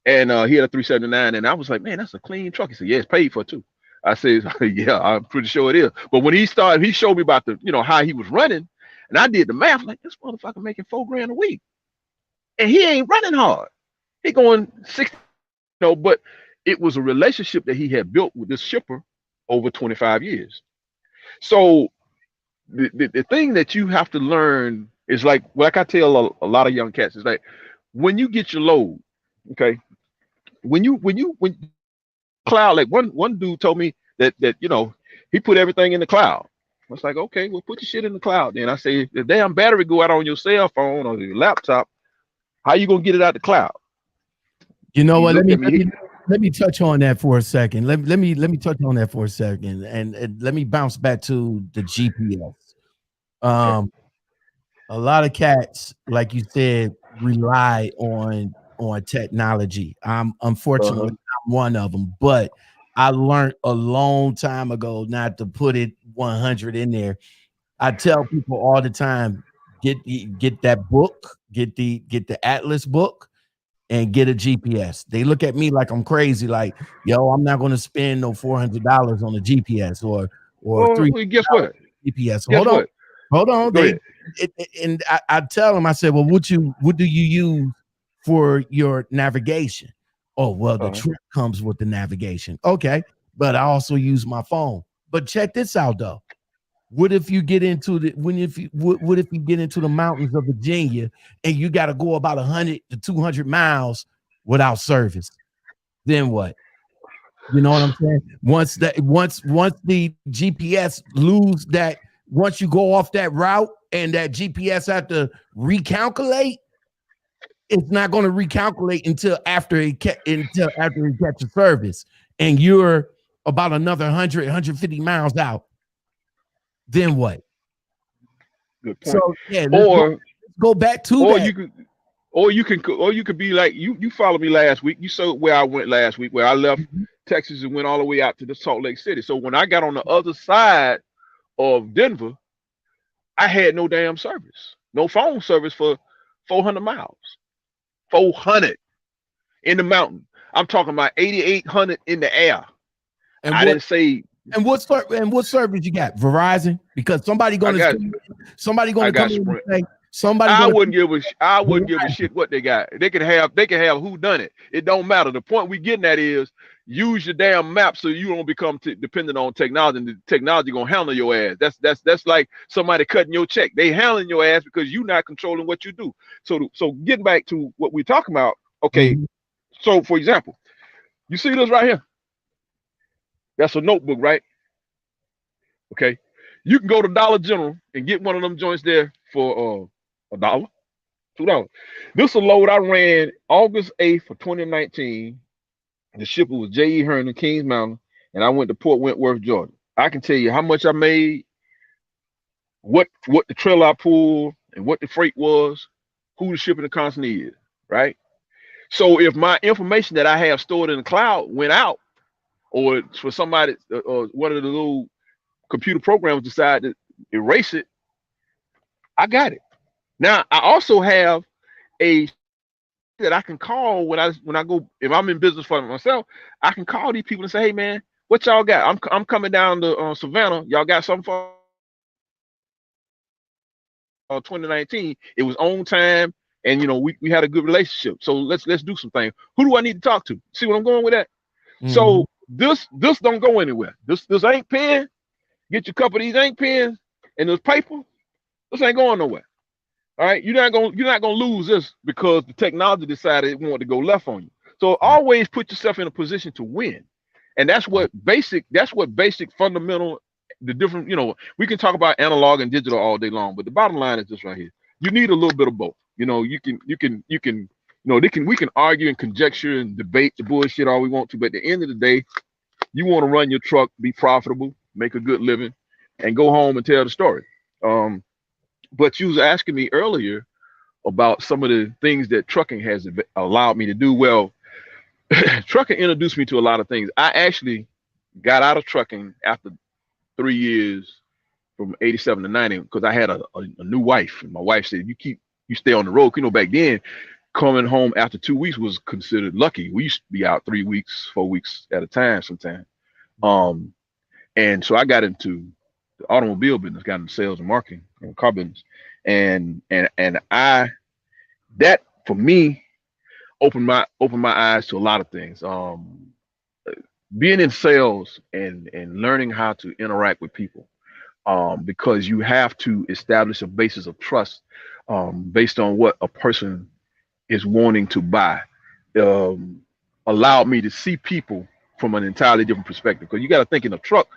and he had a 379, and I was like, man, that's a clean truck. He said, yeah, it's paid for too. I said, yeah, I'm pretty sure it is. But when he started, he showed me about the, how he was running, and I did the math, like, this motherfucker making $4,000 a week, and he ain't running hard. He going 60, but it was a relationship that he had built with this shipper over 25 years. So the thing that you have to learn is like I tell a lot of young cats, is like when you get your load, okay, when cloud, like one dude told me that he put everything in the cloud. I was like, okay, well, put your shit in the cloud. Then I say, if the damn battery go out on your cell phone or your laptop, how you gonna get it out the cloud? You know what? Let me touch on that for a second. Let me touch on that for a second, and let me bounce back to the GPS. Okay. A lot of cats, like you said, rely on technology. Unfortunately, I'm one of them, but I learned a long time ago not to put it 100 in there. I tell people all the time, get that book, get the Atlas book, and get a GPS. They look at me like I'm crazy, like, yo, I'm not going to spend no $400 on a GPS or $300. Guess what? GPS. Hold on. And I tell them, I said, well, what do you use for your navigation? Oh, well, the trip comes with the navigation. Okay, but I also use my phone. But check this out, though. What if you get into what if you get into the mountains of Virginia and you got to go about 100 to 200 miles without service? Then what? You know what I'm saying? Once the GPS lose that, once you go off that route and that GPS have to recalculate, it's not going to recalculate until after it catches service, and you're about another 150 miles out. Then what? Good point. So yeah, let's go back to that. You could be like you followed me last week. You saw where I went last week, where I left Texas and went all the way out to the Salt Lake City. So when I got on the other side of Denver, I had no damn service, no phone service for 400 miles. 400 in the mountain. I'm talking about 8,800 in the air. And didn't say. And what service you got? Verizon? Because somebody gonna come in and say somebody. I wouldn't give a shit what they got. They can have who done it. It don't matter. The point we getting at is use your damn map so you don't become dependent on technology, and the technology gonna handle your ass. That's like somebody cutting your check. They handling your ass because you're not controlling what you do. So getting back to what we're talking about. Okay, so for example, you see this right here. That's a notebook, right? Okay, you can go to Dollar General and get one of them joints there for $1, $2. This is a load I ran August 8th of 2019. The shipper was J.E. Hearn in Kings Mountain, and I went to Port Wentworth, Georgia. I can tell you how much I made, what the trailer I pulled, and what the freight was. who the shipping and consignee is, right? So if my information that I have stored in the cloud went out, or for somebody or one of the little computer programs decide to erase it, I got it. Now I also have a that I can call when I go, if I'm in business for myself, I can call these people and say, hey man, what y'all got? I'm coming down to Savannah. Y'all got something for 2019? It was on time, and you know we had a good relationship. So let's do some things. Who do I need to talk to? See what I'm going with that? So this don't go anywhere. This ink pen, get you a couple of these ink pens and this paper. This ain't going nowhere. All right, you're not gonna lose this because the technology decided it wanted to go left on you. So always put yourself in a position to win, and that's what basic fundamental. The different, you know, we can talk about analog and digital all day long, but the bottom line is this right here: you need a little bit of both. You know, we can argue and conjecture and debate the bullshit all we want to, but at the end of the day, you want to run your truck, be profitable, make a good living, and go home and tell the story. But you was asking me earlier about some of the things that trucking has allowed me to do. Well, trucking introduced me to a lot of things. I actually got out of trucking after 3 years from 87 to 90 because I had a new wife. And my wife said, you stay on the road. You know, back then, coming home after 2 weeks was considered lucky. We used to be out 3 weeks, 4 weeks at a time sometimes. And so I got into the automobile business, got into sales and marketing and car business. And that for me opened my eyes to a lot of things. Being in sales and learning how to interact with people, because you have to establish a basis of trust based on what a person is wanting to buy, allowed me to see people from an entirely different perspective. Because you got to think, in a truck,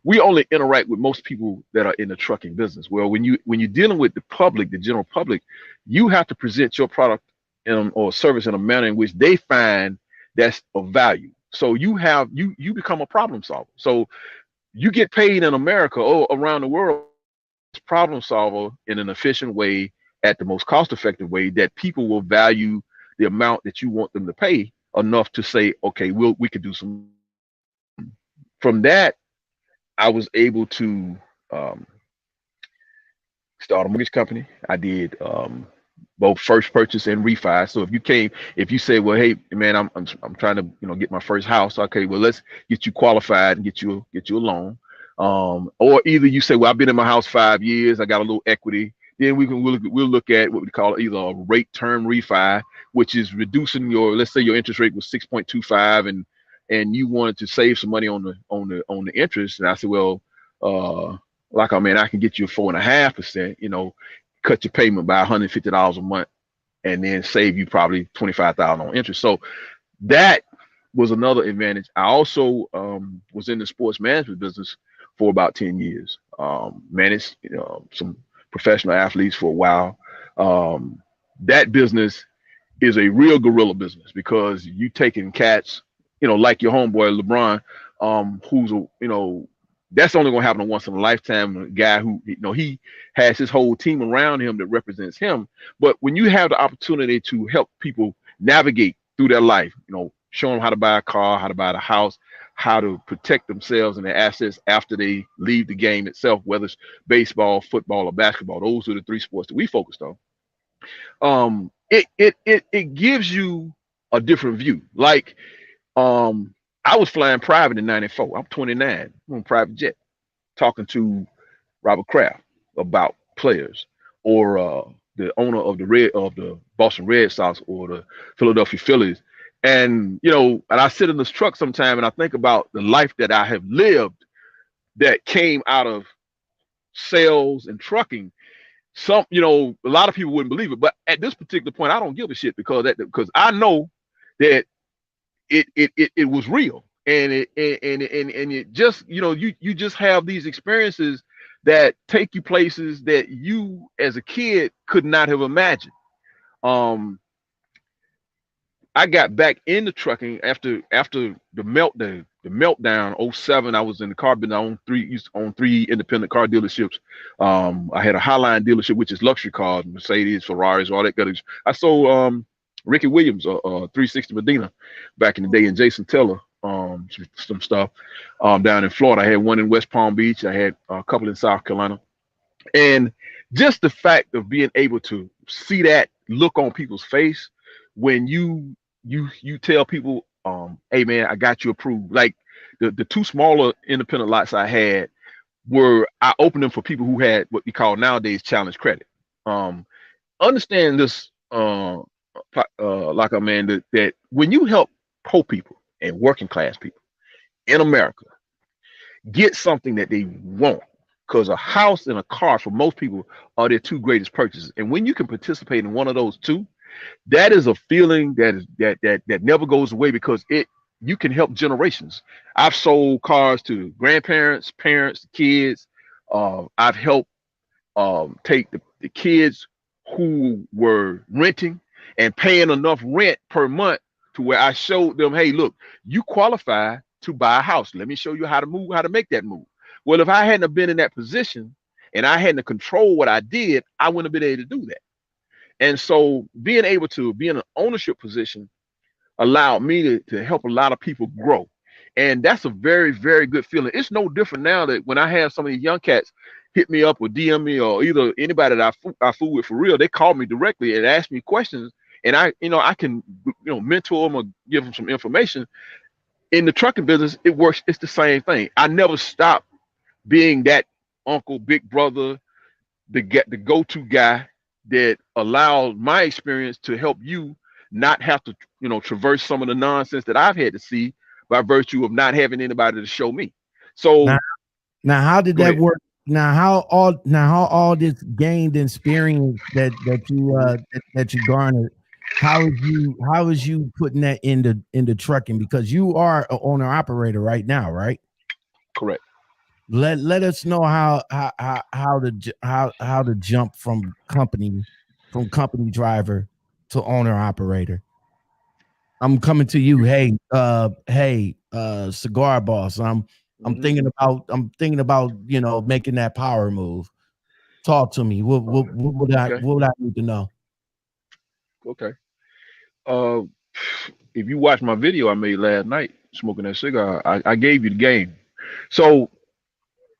we only interact with most people that are in the trucking business. Well, when you're dealing with the public, the general public, you have to present your product or service in a manner in which they find that's of value. So you become a problem solver. So you get paid in America or around the world as problem solver in an efficient way, at the most cost-effective way that people will value the amount that you want them to pay enough to say, okay, we could do some. From that, I was able to start a mortgage company. I did both first purchase and refi. So if you say, well, hey man, I'm trying to get my first house. Okay, well, let's get you qualified and get you a loan. Or either you say, well, I've been in my house 5 years, I got a little equity. Then we'll look at what we call either a rate term refi, which is reducing let's say your interest rate was 6.25 and you wanted to save some money on the interest. And I said, well, I can get you a 4.5%, cut your payment by $150 a month and then save you probably $25,000 on interest. So that was another advantage. I also was in the sports management business for about 10 years, managed some professional athletes for a while. That business is a real guerrilla business because you taking cats, like your homeboy LeBron, who's that's only gonna happen once in a lifetime. A guy who he has his whole team around him that represents him. But when you have the opportunity to help people navigate through their life, show them how to buy a car, how to buy a house, how to protect themselves and their assets after they leave the game itself, whether it's baseball, football, or basketball. Those are the three sports that we focused on. It gives you a different view. Like, I was flying private in '94. I'm 29. I'm on a private jet, talking to Robert Kraft about players, or the owner of the Boston Red Sox or the Philadelphia Phillies. And and I sit in this truck sometime and I think about the life that I have lived that came out of sales and trucking. A lot of people wouldn't believe it, but at this particular point, I don't give a shit because I know that it was real, and it just you just have these experiences that take you places that you as a kid could not have imagined. I got back into trucking after the meltdown, 07, I was in the car business. I used to own 3 independent car dealerships. I had a Highline dealership, which is luxury cars, Mercedes, Ferraris, all that good. I sold Ricky Williams, 360 Medina back in the day, and Jason Teller, some stuff down in Florida. I had one in West Palm Beach. I had a couple in South Carolina. And just the fact of being able to see that look on people's face when you tell people, hey man, I got you approved. Like the 2 smaller independent lots I had I opened them for people who had what we call nowadays challenge credit. Understand this, like a man, that when you help poor people and working class people in America get something that they want, because a house and a car for most people are their 2 greatest purchases, and when you can participate in one of those 2, that is a feeling that never goes away, because you can help generations. I've sold cars to grandparents, parents, kids. I've helped take the kids who were renting and paying enough rent per month to where I showed them, hey, look, you qualify to buy a house. Let me show you how to make that move. Well, if I hadn't have been in that position and I hadn't controlled what I did, I wouldn't have been able to do that. And so being able to be in an ownership position allowed me to help a lot of people grow. And that's a very, very good feeling. It's no different now that when I have some of these young cats hit me up or DM me, or either anybody that I fool with for real, they call me directly and ask me questions, and I can mentor them or give them some information. In the trucking business, it works. It's the same thing. I never stop being that uncle, big brother, the go-to guy that allows my experience to help you not have to, traverse some of the nonsense that I've had to see by virtue of not having anybody to show me. So now how did that work? Now how all this gained experience that you garnered, how is you putting that into trucking? Because you are an owner operator right now, right? Correct. Let us know how to jump from company driver to owner operator. I'm coming to you. Hey, Cigar Boss. I'm thinking about making that power move. Talk to me. What would I need to know? Okay. If you watch my video I made last night smoking that cigar, I gave you the game. So,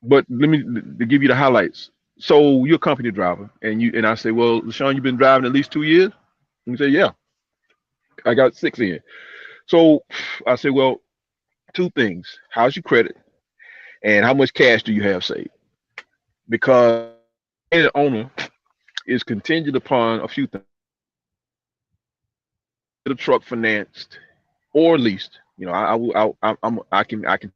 but to give you the highlights. So you're a company driver, and I say, well, LaShawn, you've been driving at least 2 years? And you say, yeah. I got 6 in. So I say, well, 2 things. How's your credit? And how much cash do you have saved? Because an owner is contingent upon a few things. The truck financed or leased. I can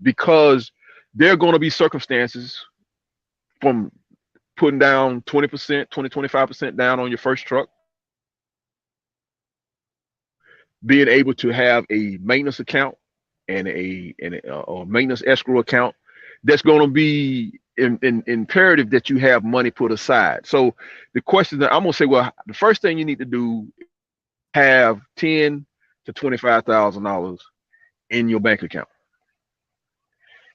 because there are going to be circumstances from putting down 20%, 25% down on your first truck, being able to have a maintenance account and a maintenance escrow account that's going to be imperative that you have money put aside. So the question that I'm going to say, well, the first thing you need to do is have $10,000 to $25,000 in your bank account,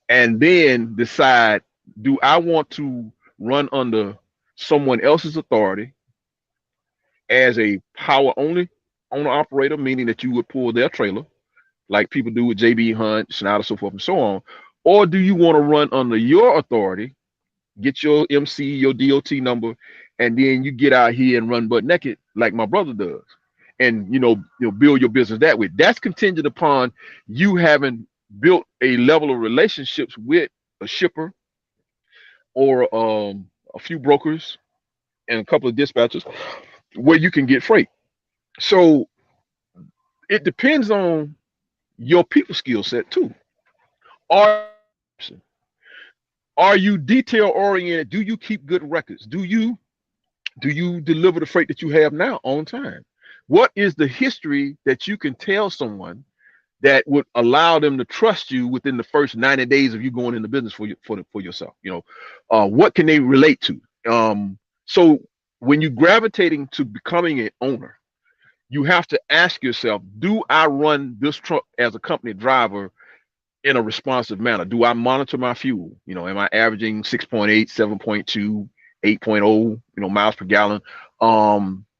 and then decide, do I want to run under someone else's authority as a power only owner operator, meaning that you would pull their trailer like people do with JB Hunt, Schneider, so forth and so on, or do you want to run under your authority, get your MC, your DOT number, and then you get out here and run butt naked like my brother does, and build your business that way? That's contingent upon you having built a level of relationships with a shipper or a few brokers and a couple of dispatchers where you can get freight. So it depends on your people skill set too. Are you detail oriented? Do you keep good records? Do you deliver the freight that you have now on time? What is the history that you can tell someone that would allow them to trust you within the first 90 days of you going into business for yourself? What can they relate to? So when you're gravitating to becoming an owner, you have to ask yourself, do I run this truck as a company driver in a responsive manner? Do I monitor my fuel? You know, am I averaging 6.8, 7.2, 8.0, miles per gallon?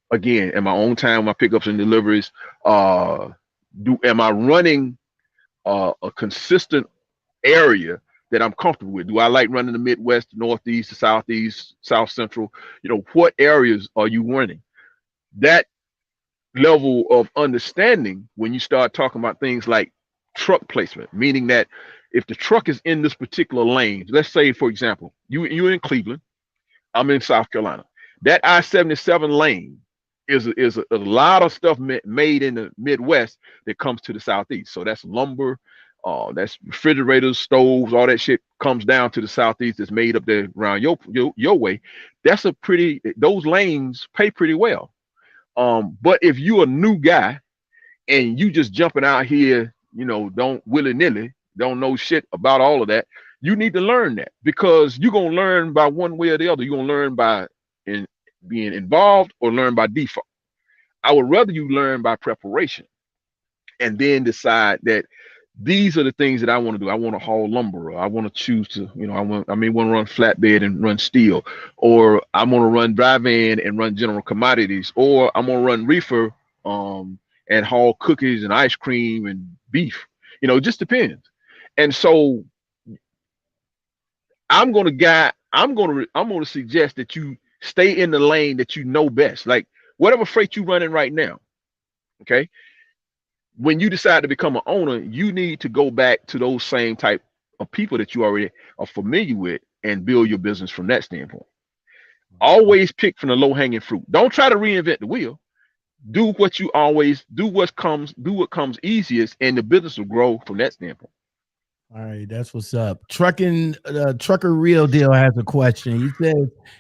Again, am I on time with my pickups and deliveries? Am I running a consistent area that I'm comfortable with? Do I like running the Midwest, the Northeast, the Southeast, South Central? What areas are you running? That level of understanding, when you start talking about things like truck placement, meaning that if the truck is in this particular lane, let's say, for example, you're in Cleveland, I'm in South Carolina. That I-77 lane is a lot of stuff made in the Midwest that comes to the Southeast. So that's lumber, that's refrigerators, stoves, all that shit comes down to the Southeast. That's made up there around your way. Those lanes pay pretty well. But if you're a new guy and you just jumping out here, don't willy-nilly, don't know shit about all of that, you need to learn that, because you're going to learn by one way or the other. You're going to learn by being involved or learn by default. I would rather you learn by preparation and then decide that these are the things that I want to do. I want to haul lumber, or I want to choose to, I may want to run flatbed and run steel, or I'm going to run dry van and run general commodities, or I'm going to run reefer and haul cookies and ice cream and beef. It just depends. And so I'm going to suggest that you stay in the lane that you know best. Like whatever freight you're running right now, okay? When you decide to become an owner, you need to go back to those same type of people that you already are familiar with and build your business from that standpoint. Always pick from the low-hanging fruit. Don't try to reinvent the wheel. Do what you always do. What comes easiest, and the business will grow from that standpoint. All right, that's what's up. Trucker Real Deal has a question.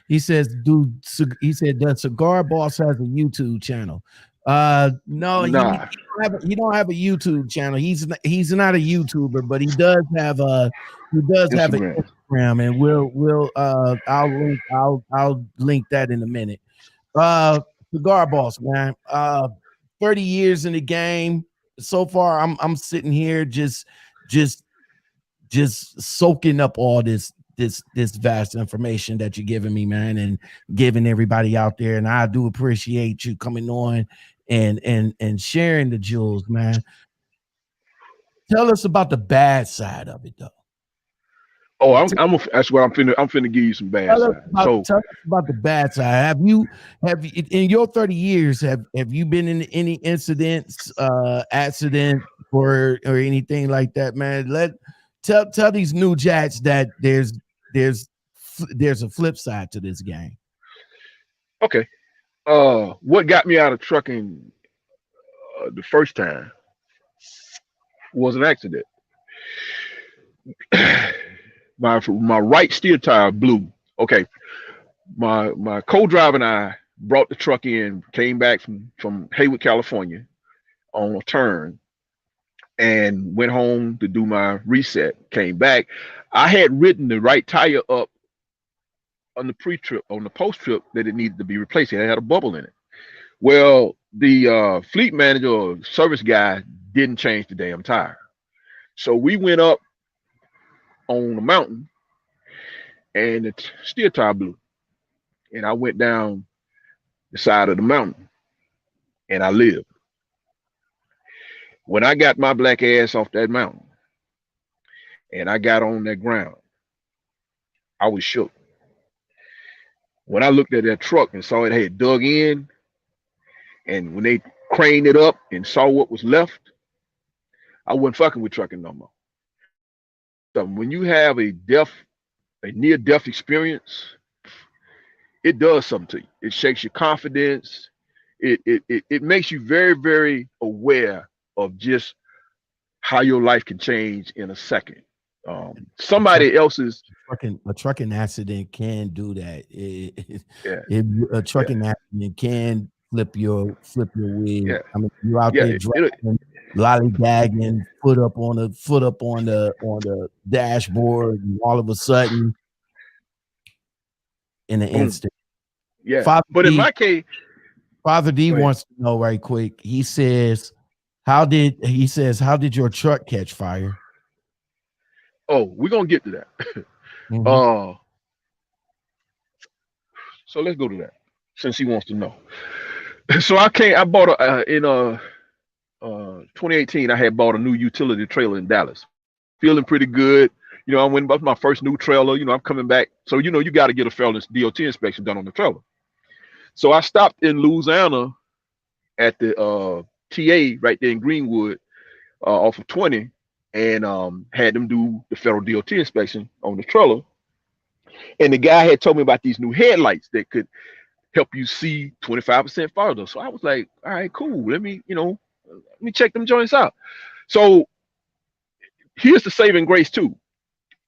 He says, does Cigar Boss has a YouTube channel? No, he don't have a YouTube channel. He's not a YouTuber, but he does have an Instagram, and I'll link that in a minute. Cigar Boss, man. 30 years in the game. So far, I'm sitting here just soaking up all this vast information that you're giving me, man, and giving everybody out there. And I do appreciate you coming on and sharing the jewels, man. Tell us about the bad side of it, though. Oh, that's what I'm finna give you some bad side. Tell us about the bad side. Have you in your 30 years have you been in any incidents, accident or anything like that, man? Tell these new jacks that there's a flip side to this game. Okay. What got me out of trucking the first time was an accident. My right steer tire blew. Okay. My co-driver and I brought the truck in, came back from Hayward, California on a turn, and went home to do my reset. Came back. I had ridden the right tire up on the pre-trip, on the post-trip, that it needed to be replaced. It had a bubble in it. Well, the fleet manager or service guy didn't change the damn tire. So we went up on the mountain, and the steer tire blew. And I went down the side of the mountain, and I lived. When I got my black ass off that mountain and I got on that ground, I was shook. When I looked at that truck and saw it had dug in, and when they craned it up and saw what was left, I wasn't fucking with trucking no more. So when you have a near-death experience, it does something to you. It shakes your confidence. It makes you very, very aware of just how your life can change in a second. Somebody else's a trucking accident can do that. A trucking accident can flip your wheel. Yeah. I mean, you out there driving, lollygagging, foot up on the dashboard, and all of a sudden, in an instant. Yeah. But in my case, Father D wants to know right quick. He says, how did your truck catch fire? Oh, we're gonna get to that. Mm-hmm. So let's go to that since he wants to know. So I bought in 2018. I had bought a new utility trailer in Dallas, feeling pretty good. You know, I went about my first new trailer. You know, I'm coming back, so you know you got to get a federal DOT inspection done on the trailer. So I stopped in Louisiana at the TA right there in Greenwood, off of 20, and had them do the federal DOT inspection on the trailer. And the guy had told me about these new headlights that could help you see 25% farther. So I was like, all right, cool. Let me check them joints out. So here's the saving grace too.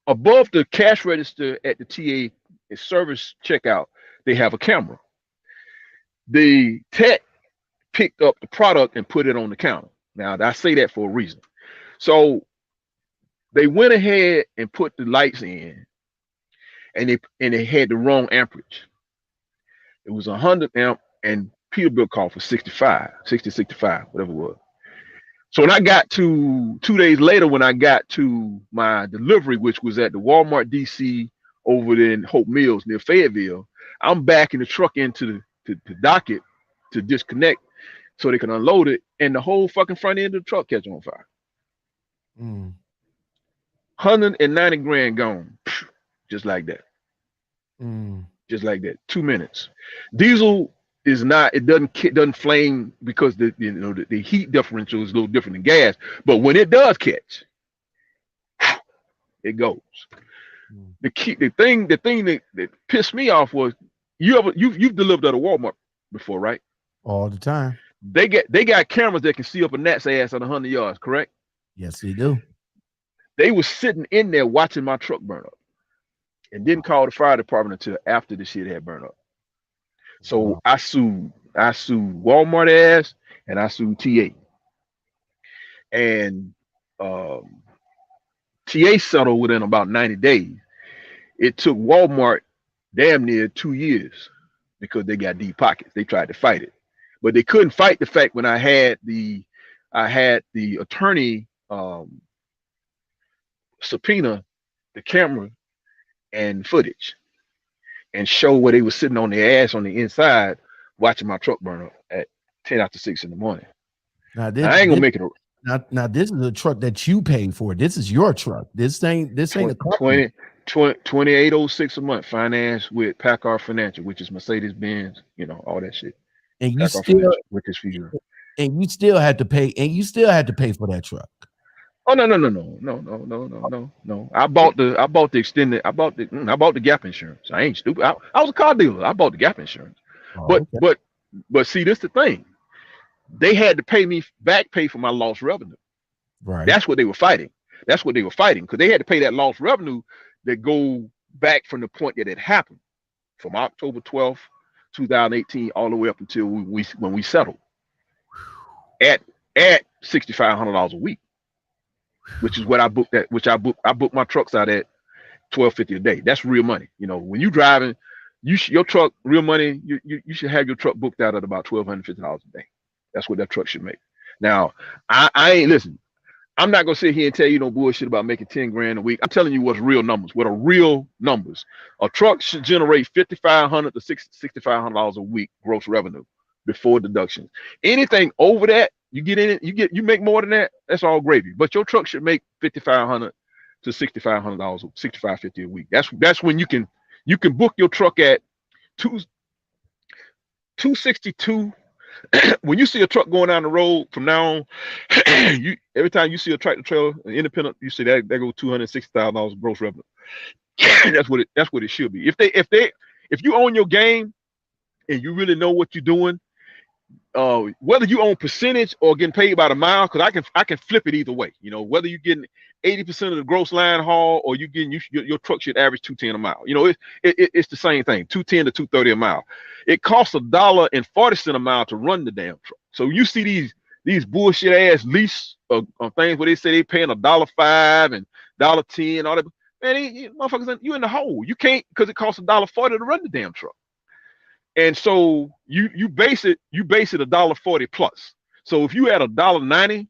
Above the cash register at the TA service checkout, they have a camera. The tech picked up the product and put it on the counter. Now, I say that for a reason. So they went ahead and put the lights in, and they had the wrong amperage. It was 100 amp, and Peterbilt called for 65, whatever it was. So when I got to 2 days later, when I got to my delivery, which was at the Walmart DC over there in Hope Mills near Fayetteville, I'm backing the truck into the docket to disconnect so they can unload it, and the whole fucking front end of the truck catch on fire. 190 grand gone, just like that. Just like that. 2 minutes. Diesel is not, it doesn't flame because the heat differential is a little different than gas, but when it does catch, it goes. The thing that pissed me off was you've delivered at a Walmart before, right? All the time. They got cameras that can see up a gnat's ass at 100 yards, correct? Yes, they do. They was sitting in there watching my truck burn up and didn't call the fire department until after the shit had burned up. So wow. I sued Walmart ass, and I sued TA. And TA settled within about 90 days. It took Walmart damn near 2 years because they got deep pockets. They tried to fight it, but they couldn't fight the fact when I had the attorney subpoena the camera and footage and show where they were sitting on their ass on the inside watching my truck burn up at 10 after 6 in the morning. Now, I ain't gonna make it. Now this is a truck that you paid for. This is your truck. This ain't a 2806 a month, financed with Packard Financial, which is Mercedes Benz, all that shit. And you still had to pay. And you still had to pay for that truck. Oh no. I bought the gap insurance. I ain't stupid. I was a car dealer. I bought the gap insurance. But see, this the thing. They had to pay me back pay for my lost revenue. Right. That's what they were fighting. Because they had to pay that lost revenue that go back from the point that it happened, from October 12th, 2018, all the way up until when we settled at $6,500 a week. Which is what I booked at, I booked my trucks out at $1,250 a day. That's real money. When you driving, your truck, real money, you should have your truck booked out at about $1,250 a day. That's what that truck should make. Now, I ain't listen. I'm not gonna sit here and tell you no bullshit about making 10 grand a week. I'm telling you what's real numbers. What are real numbers? A truck should generate $5,500 to $6,500 a week gross revenue before deductions. Anything over that, you get in it, you make more than that, that's all gravy. But your truck should make $5,500 to $6,500, $6,550 a week. That's when you can book your truck at $262. When you see a truck going down the road from now on, every time you see a tractor trailer, an independent, you see that goes $260,000 gross revenue. That's what it should be. If you own your game and you really know what you're doing, whether you own percentage or getting paid by the mile, because I can flip it either way. Whether you're getting 80% of the gross line haul or you getting your truck should average $210 a mile. It's the same thing, $210 to $230 a mile. It costs $1.40 a mile to run the damn truck. So you see these bullshit ass lease things where they say they paying $1.05 and $1.10 all that. Man, motherfuckers, you in the hole. You can't, because it costs $1.40 to run the damn truck. And so you base it $1.40 plus. So if you at $1.90,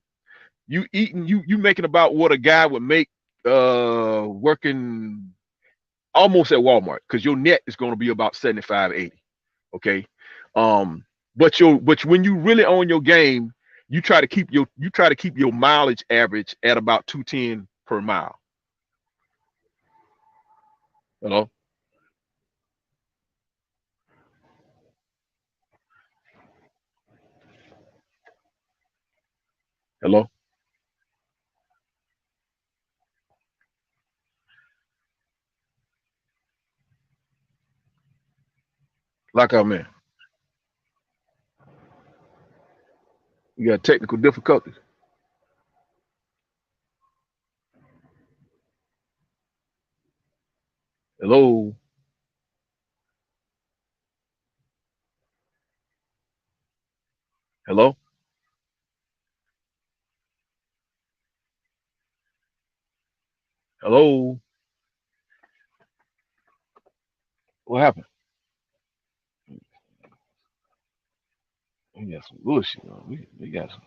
you making about what a guy would make working almost at Walmart, because your net is going to be about 75, 80. Okay. But when you really own your game, you try to keep your mileage average at about 210 per mile. Hello? Hello? Lockoutmen. You got technical difficulties. Hello? Hello? Hello? What happened? We got some bullshit on. We got some.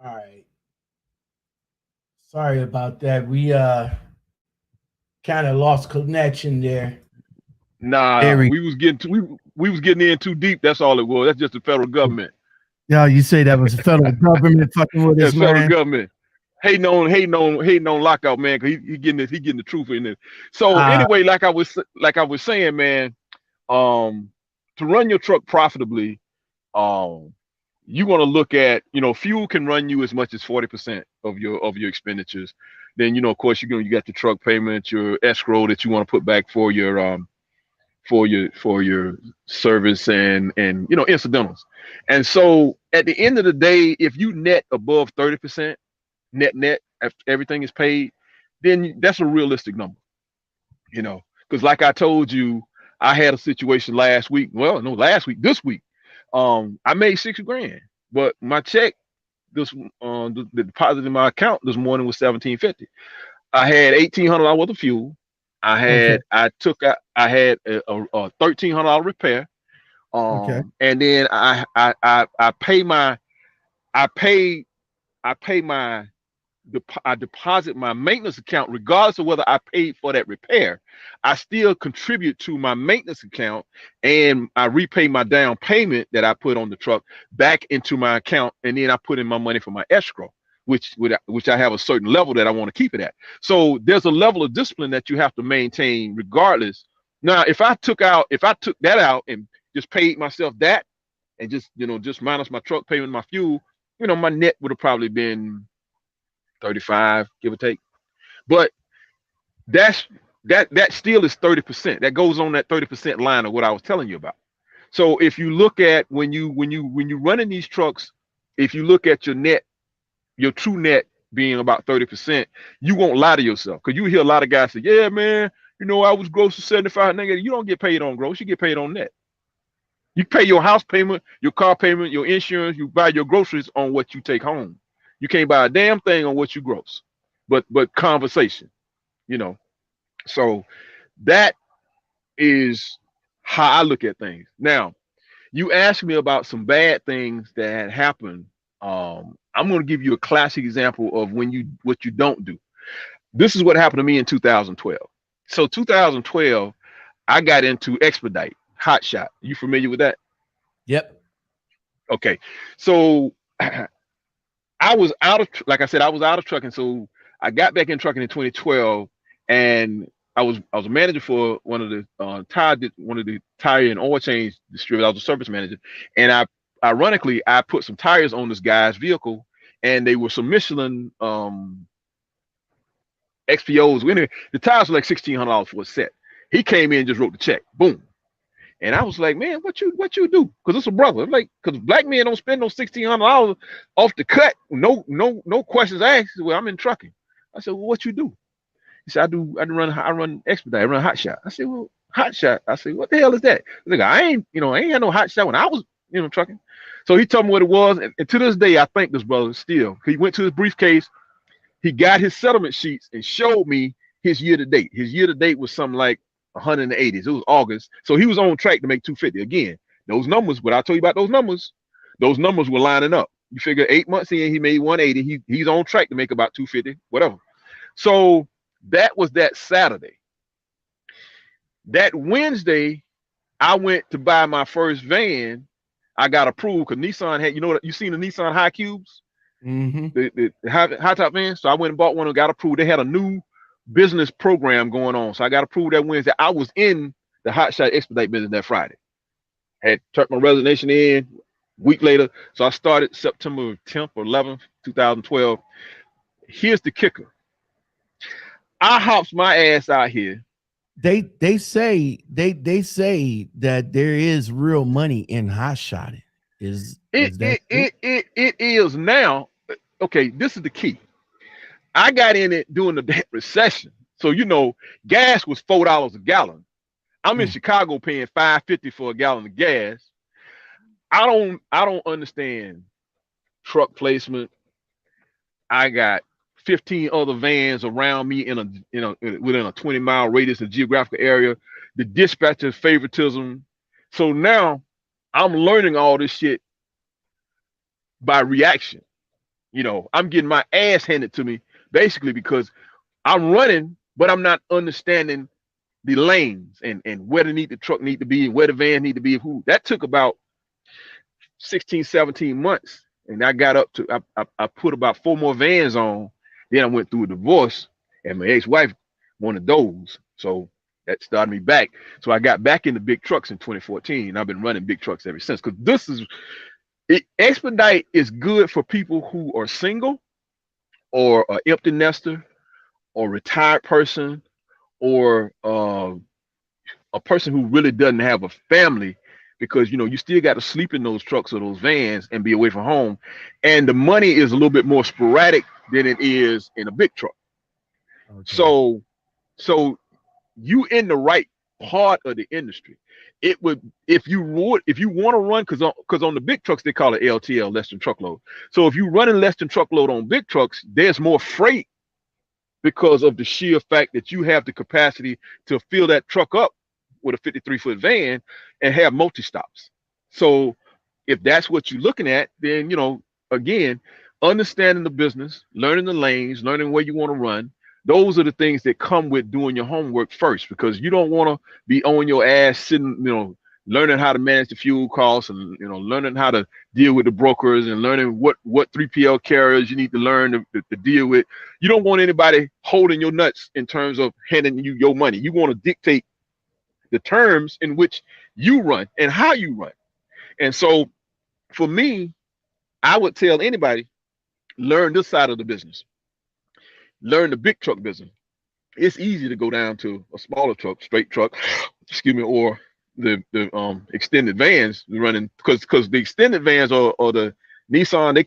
All right. Sorry about that. We kind of lost connection there. Nah, we was getting in too deep. That's all it was. That's just the federal government. Yeah, you say that was the federal government fucking with us, man. Federal government hating on Lockout, man, because he getting the truth in it. So anyway, like I was saying, man, to run your truck profitably, you want to look at, fuel can run you as much as 40% of your expenditures. Then, of course, you got the truck payment, your escrow that you want to put back for your service and incidentals. And so at the end of the day, if you net above 30% net, if everything is paid, then that's a realistic number, because like I told you, I had a situation last week. Well, no, this week. I made $6,000, but my check, the deposit in my account this morning was $1,750. I had $1,800 worth of fuel. I had a $1,300 repair. And then I deposit my maintenance account regardless of whether I paid for that repair. I still contribute to my maintenance account, and I repay my down payment that I put on the truck back into my account, and then I put in my money for my escrow, which I have a certain level that I want to keep it at. So there's a level of discipline that you have to maintain regardless. Now, if I took that out and just paid myself that and just minus my truck payment, my fuel, my net would have probably been 35, give or take. But that still is 30%. That goes on that 30% line of what I was telling you about. So if you look at when you running these trucks, if you look at your net, your true net being about 30%, you won't lie to yourself, because you hear a lot of guys say, yeah, man, I was gross to 75. Nigga, you don't get paid on gross, you get paid on net. You pay your house payment, your car payment, your insurance, you buy your groceries on what you take home. You can't buy a damn thing on what you gross, but conversation, So that is how I look at things. Now, you asked me about some bad things that had happened. I'm going to give you a classic example of what you don't do. This is what happened to me in 2012. So 2012, I got into expedite, hot shot. You familiar with that? Yep. Okay. So I was out of trucking. So I got back in trucking in 2012, and I was a manager for one of the tire and oil change distributors. I was a service manager, and ironically I put some tires on this guy's vehicle, and they were some Michelin XPOs. Anyway, the tires were like $1,600 for a set. He came in and just wrote the check, boom. And I was like, man, what you do? Because it's a brother. Like, because black men don't spend no $1,600 off the cut. No questions asked. Well, I'm in trucking. I said, well, what you do? He said, I run expedite. I run hot shot. I said, well, hot shot. I said, what the hell is that? Like, I ain't had no hot shot when I was trucking. So he told me what it was, and to this day I thank this brother still. He went to his briefcase, he got his settlement sheets and showed me his year to date. His year to date was something like 180s. It was August, so he was on track to make 250. Again, those numbers, what I told you about those numbers were lining up. You figure 8 months in, he made 180. He's on track to make about 250, whatever. So that was that Saturday. That Wednesday, I went to buy my first van. I got approved because Nissan had, you seen the Nissan High Cubes, the high top van. So I went and bought one and got approved. They had a new business program going on, so I got approved that Wednesday. I was in the hot shot expedite business that Friday. Had turned my resignation in a week later, so I started September 10th or 11th, 2012. Here's the kicker: I hops my ass out here. They say that there is real money in hot shotting. It is now. Okay, this is the key. I got in it during the recession, so gas was $4 a gallon. I'm in Chicago paying $5.50 for a gallon of gas. I don't understand truck placement. I got 15 other vans around me within a 20-mile radius of geographical area. The dispatcher's favoritism. So now I'm learning all this shit by reaction. I'm getting my ass handed to me basically because I'm running, but I'm not understanding the lanes and where the truck need to be and where the van need to be. That took about 16, 17 months. And I got up to, I put about 4 more vans on. Then I went through a divorce, and my ex-wife wanted those. So that started me back. So I got back into big trucks in 2014. I've been running big trucks ever since. Because expedite is good for people who are single or an empty nester or retired person or a person who really doesn't have a family, because you still got to sleep in those trucks or those vans and be away from home. And the money is a little bit more sporadic than it is in a big truck. Okay. So you in the right part of the industry. It would, if you want to run, because on the big trucks they call it LTL, less than truckload. So if you're running less than truckload on big trucks, there's more freight because of the sheer fact that you have the capacity to fill that truck up with a 53-foot van and have multi-stops. So if that's what you're looking at, then, again, understanding the business, learning the lanes, learning where you want to run, those are the things that come with doing your homework first, because you don't want to be on your ass sitting, learning how to manage the fuel costs and, learning how to deal with the brokers and learning what 3PL carriers you need to learn to deal with. You don't want anybody holding your nuts in terms of handing you your money. You want to dictate the terms in which you run and how you run. And so for me, I would tell anybody, learn this side of the business. Learn the big truck business. It's easy to go down to a smaller truck, straight truck, or the extended vans running, because the extended vans are the Nissan, they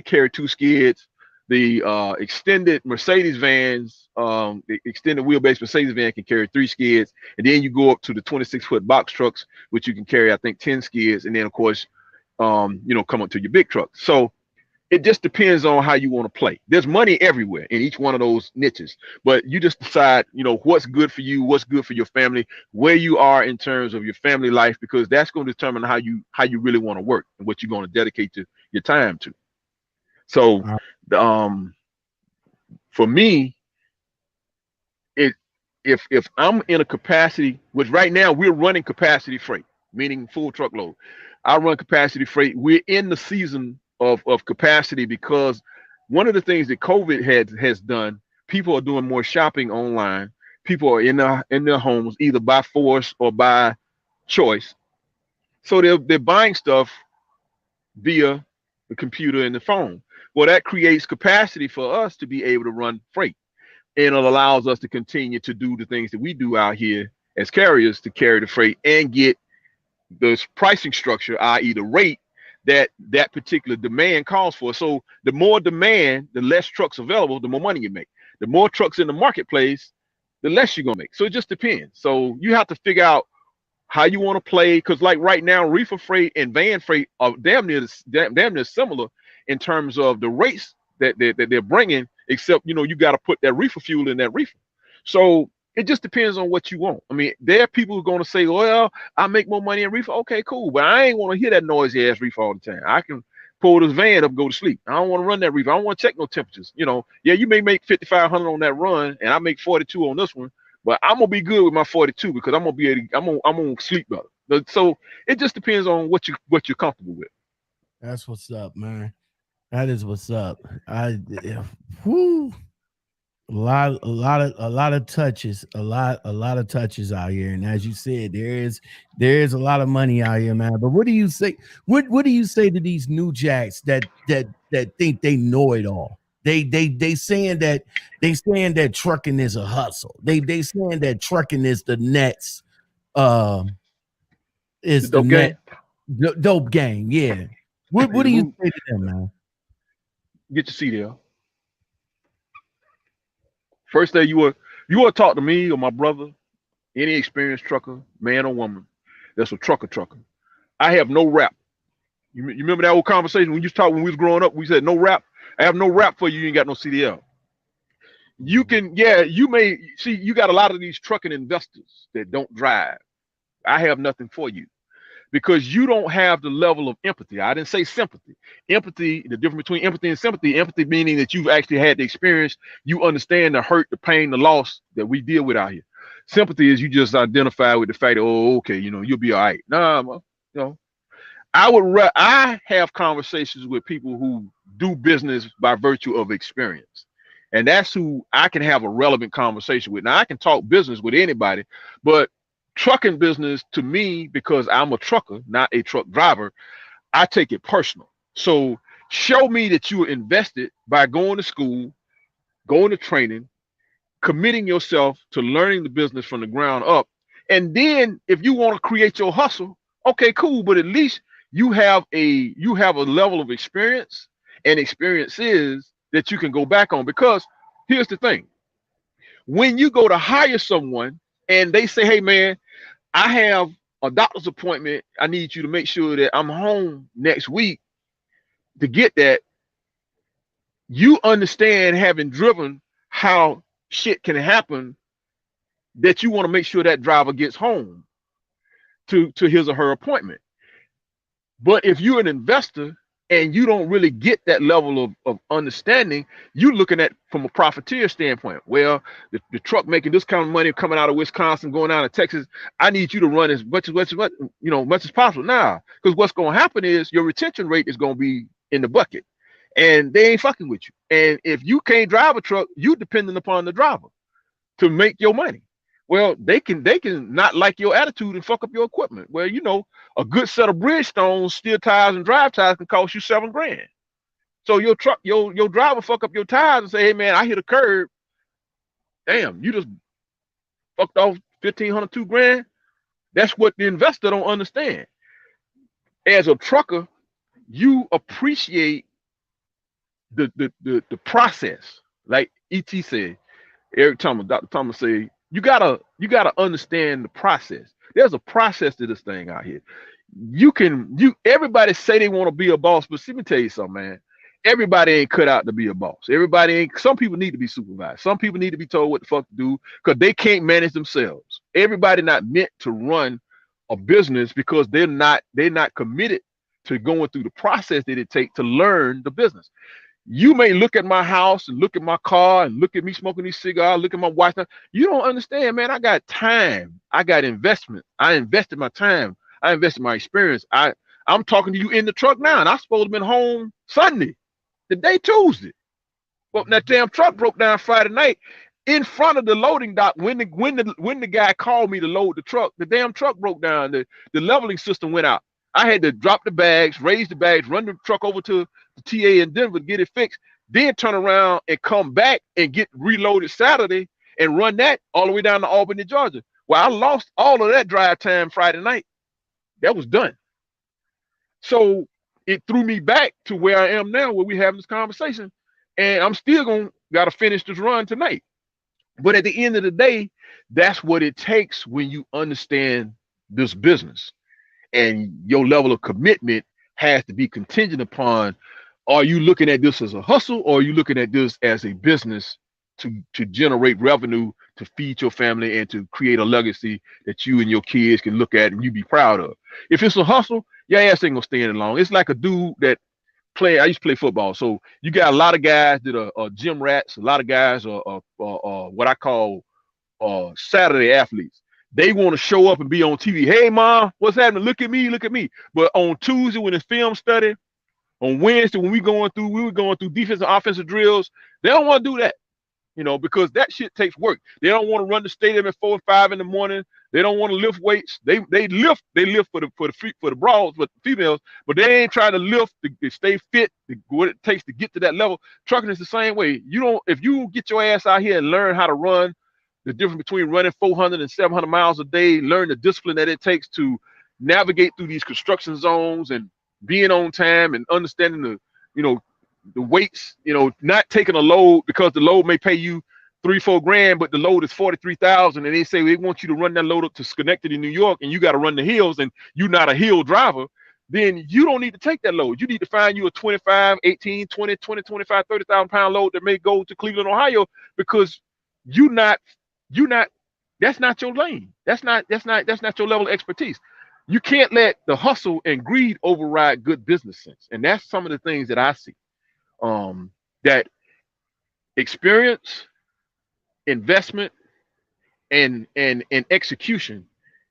carry two skids. The extended Mercedes vans, the extended wheelbase Mercedes van can carry 3 skids, and then you go up to the 26-foot box trucks, which you can carry, I think, 10 skids, and then of course, come up to your big trucks. So it just depends on how you want to play. There's money everywhere in each one of those niches, but you just decide, what's good for you, what's good for your family, where you are in terms of your family life, because that's going to determine how you really want to work and what you're going to dedicate to your time to. So, for me, if I'm in a capacity, which right now we're running capacity freight, meaning full truckload. I run capacity freight. We're in the season of capacity because one of the things that COVID has done, people are doing more shopping online. People are in their homes, either by force or by choice. So they're buying stuff via the computer and the phone. Well, that creates capacity for us to be able to run freight. And it allows us to continue to do the things that we do out here as carriers, to carry the freight and get the pricing structure, i.e. the rate that particular demand calls for. So the more demand, the less trucks available, the more money you make. The more trucks in the marketplace, the less you're gonna make. So it just depends. So you have to figure out how you want to play, because like right now, reefer freight and van freight are damn near similar in terms of the rates that they're bringing, except you got to put that reefer fuel in that reefer. So it just depends on what you want. I mean, there are people who are going to say, well, I make more money in reefer. Okay, cool. But I ain't want to hear that noisy ass reefer all the time. I can pull this van up, go to sleep. I don't want to run that reefer. I don't want to check no temperatures. Yeah, you may make 5,500 on that run, and I make 42 on this one, but I'm gonna be good with my 42 because I'm gonna sleep better. So it just depends on what you're comfortable with. That's what's up, man. That is what's up. A lot of touches, a lot of touches out here. And as you said, there is a lot of money out here, man. But what do you say? What do you say to these new jacks that think they know it all? They saying that trucking is a hustle. They saying that trucking is the next is the next dope game. Yeah. What do you say to them, man? Get your CDL. First day you want to talk to me or my brother, any experienced trucker, man or woman, that's a trucker. I have no rap. You remember that old conversation when we was growing up? We said no rap. I have no rap for you. You ain't got no CDL. You can, you may see. You got a lot of these trucking investors that don't drive. I have nothing for you, because you don't have the level of empathy. I didn't say sympathy. Empathy, the difference between empathy and sympathy. Empathy meaning that you've actually had the experience. You understand the hurt, the pain, the loss that we deal with out here. Sympathy is you just identify with the fact that, oh, okay, you'll be all right. Nah, I have conversations with people who do business by virtue of experience. And that's who I can have a relevant conversation with. Now, I can talk business with anybody, but trucking business to me, because I'm a trucker, not a truck driver, I take it personal. So show me that you are invested by going to school, going to training, committing yourself to learning the business from the ground up. And then if you want to create your hustle, okay, cool. But at least you have a level of experience and experiences that you can go back on. Because here's the thing. When you go to hire someone and they say, hey man, I have a doctor's appointment. I need you to make sure that I'm home next week to get that. You understand, having driven, how shit can happen, that you want to make sure that driver gets home to his or her appointment. But if you're an investor and you don't really get that level of understanding, you're looking at from a profiteer standpoint. Well, the truck making this kind of money coming out of Wisconsin, going down to Texas, I need you to run as much as possible. Nah, because what's going to happen is your retention rate is going to be in the bucket, and they ain't fucking with you. And if you can't drive a truck, you dependent upon the driver to make your money. Well, they can not like your attitude and fuck up your equipment. Well, you know, a good set of Bridgestones, steel tires, and drive tires can cost you $7 grand. So your truck, your driver fuck up your tires and say, hey man, I hit a curb. Damn, you just fucked off $1,500, $2 grand. That's what the investor don't understand. As a trucker, you appreciate the process. Like E.T. said, Eric Thomas, Dr. Thomas said, you gotta understand the process. There's a process to this thing out here. Everybody say they want to be a boss, but let me tell you something, man. Everybody ain't cut out to be a boss. Some people need to be supervised. Some people need to be told what the fuck to do because they can't manage themselves. Everybody not meant to run a business because they're not committed to going through the process that it takes to learn the business. You may look at my house and look at my car and look at me smoking these cigars, look at my wife. You don't understand, man. I got time. I got investment. I invested my time. I invested my experience. I'm talking to you in the truck now, and I'm supposed to have been home Sunday, the day Tuesday. But that damn truck broke down Friday night in front of the loading dock. When the guy called me to load the truck, the damn truck broke down. The leveling system went out. I had to drop the bags, raise the bags, run the truck over to the TA in Denver to get it fixed, then turn around and come back and get reloaded Saturday and run that all the way down to Albany, Georgia. Well, I lost all of that drive time Friday night. That was done. So it threw me back to where I am now, where we're having this conversation. And I'm still got to finish this run tonight. But at the end of the day, that's what it takes when you understand this business. And your level of commitment has to be contingent upon, are you looking at this as a hustle, or are you looking at this as a business to generate revenue, to feed your family, and to create a legacy that you and your kids can look at and you be proud of? If it's a hustle, your ass ain't gonna stay in it long. It's like a dude that I used to play football. So you got a lot of guys that are gym rats. A lot of guys are what I call Saturday athletes. They want to show up and be on TV. Hey, mom, what's happening? Look at me, look at me. But on Tuesday, when it's film study, on Wednesday, when we were going through defensive and offensive drills, they don't want to do that, because that shit takes work. They don't want to run the stadium at 4 or 5 in the morning. They don't want to lift weights. They lift for the bras, but the females, but they ain't trying to lift to stay fit, what it takes to get to that level. Trucking is the same way. If you get your ass out here and learn how to run, the difference between running 400 and 700 miles a day, learn the discipline that it takes to navigate through these construction zones and being on time and understanding the weights, not taking a load because the load may pay you $3-4 grand, but the load is 43,000, and they say they want you to run that load up to Schenectady, New York, and you got to run the hills, and you're not a hill driver. Then you don't need to take that load. You need to find you a 25, 18, 20, 25, 30,000 pound load that may go to Cleveland, Ohio, because that's not your lane. That's not your level of expertise. You can't let the hustle and greed override good business sense. And that's some of the things that I see. That experience, investment, and execution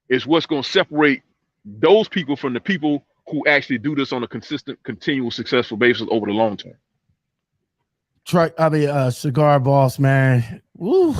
is what's going to separate those people from the people who actually do this on a consistent, continual, successful basis over the long term. Cigar Boss, man. Woo.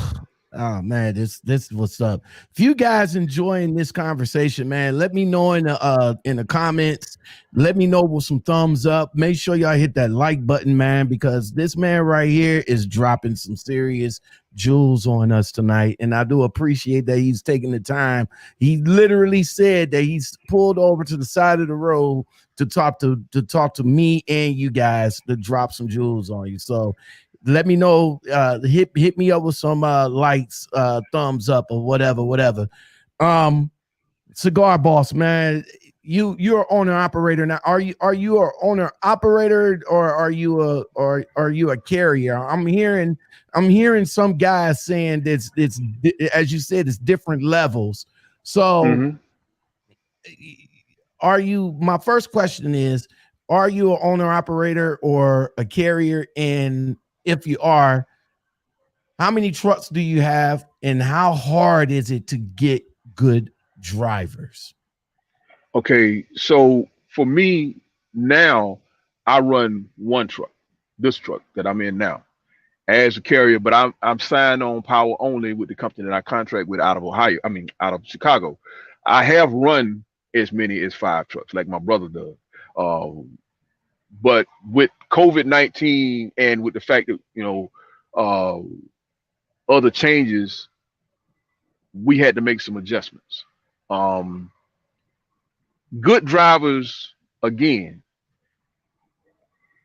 Oh man, this is what's up. If you guys enjoying this conversation, man, let me know in the comments. Let me know with some thumbs up. Make sure y'all hit that like button, man, because this man right here is dropping some serious jewels on us tonight, and I do appreciate that he's taking the time. He literally said that he's pulled over to the side of the road to talk to me and you guys, to drop some jewels on you. So let me know. Hit me up with some likes, thumbs up, or whatever. Cigar Boss, man. You're owner operator now. Are you a owner operator, or are you a carrier? I'm hearing some guys saying it's as you said, it's different levels. So are you, my first question is, are you an owner operator or a carrier? And if you are, how many trucks do you have, and how hard is it to get good drivers? Okay, so for me now, I run one truck, this truck that I'm in now, as a carrier, but I'm signed on power only with the company that I contract with out of Ohio. I mean, out of Chicago. I have run as many as 5 trucks, like my brother does. But with COVID-19 and with the fact that other changes, we had to make some adjustments. Good drivers, again,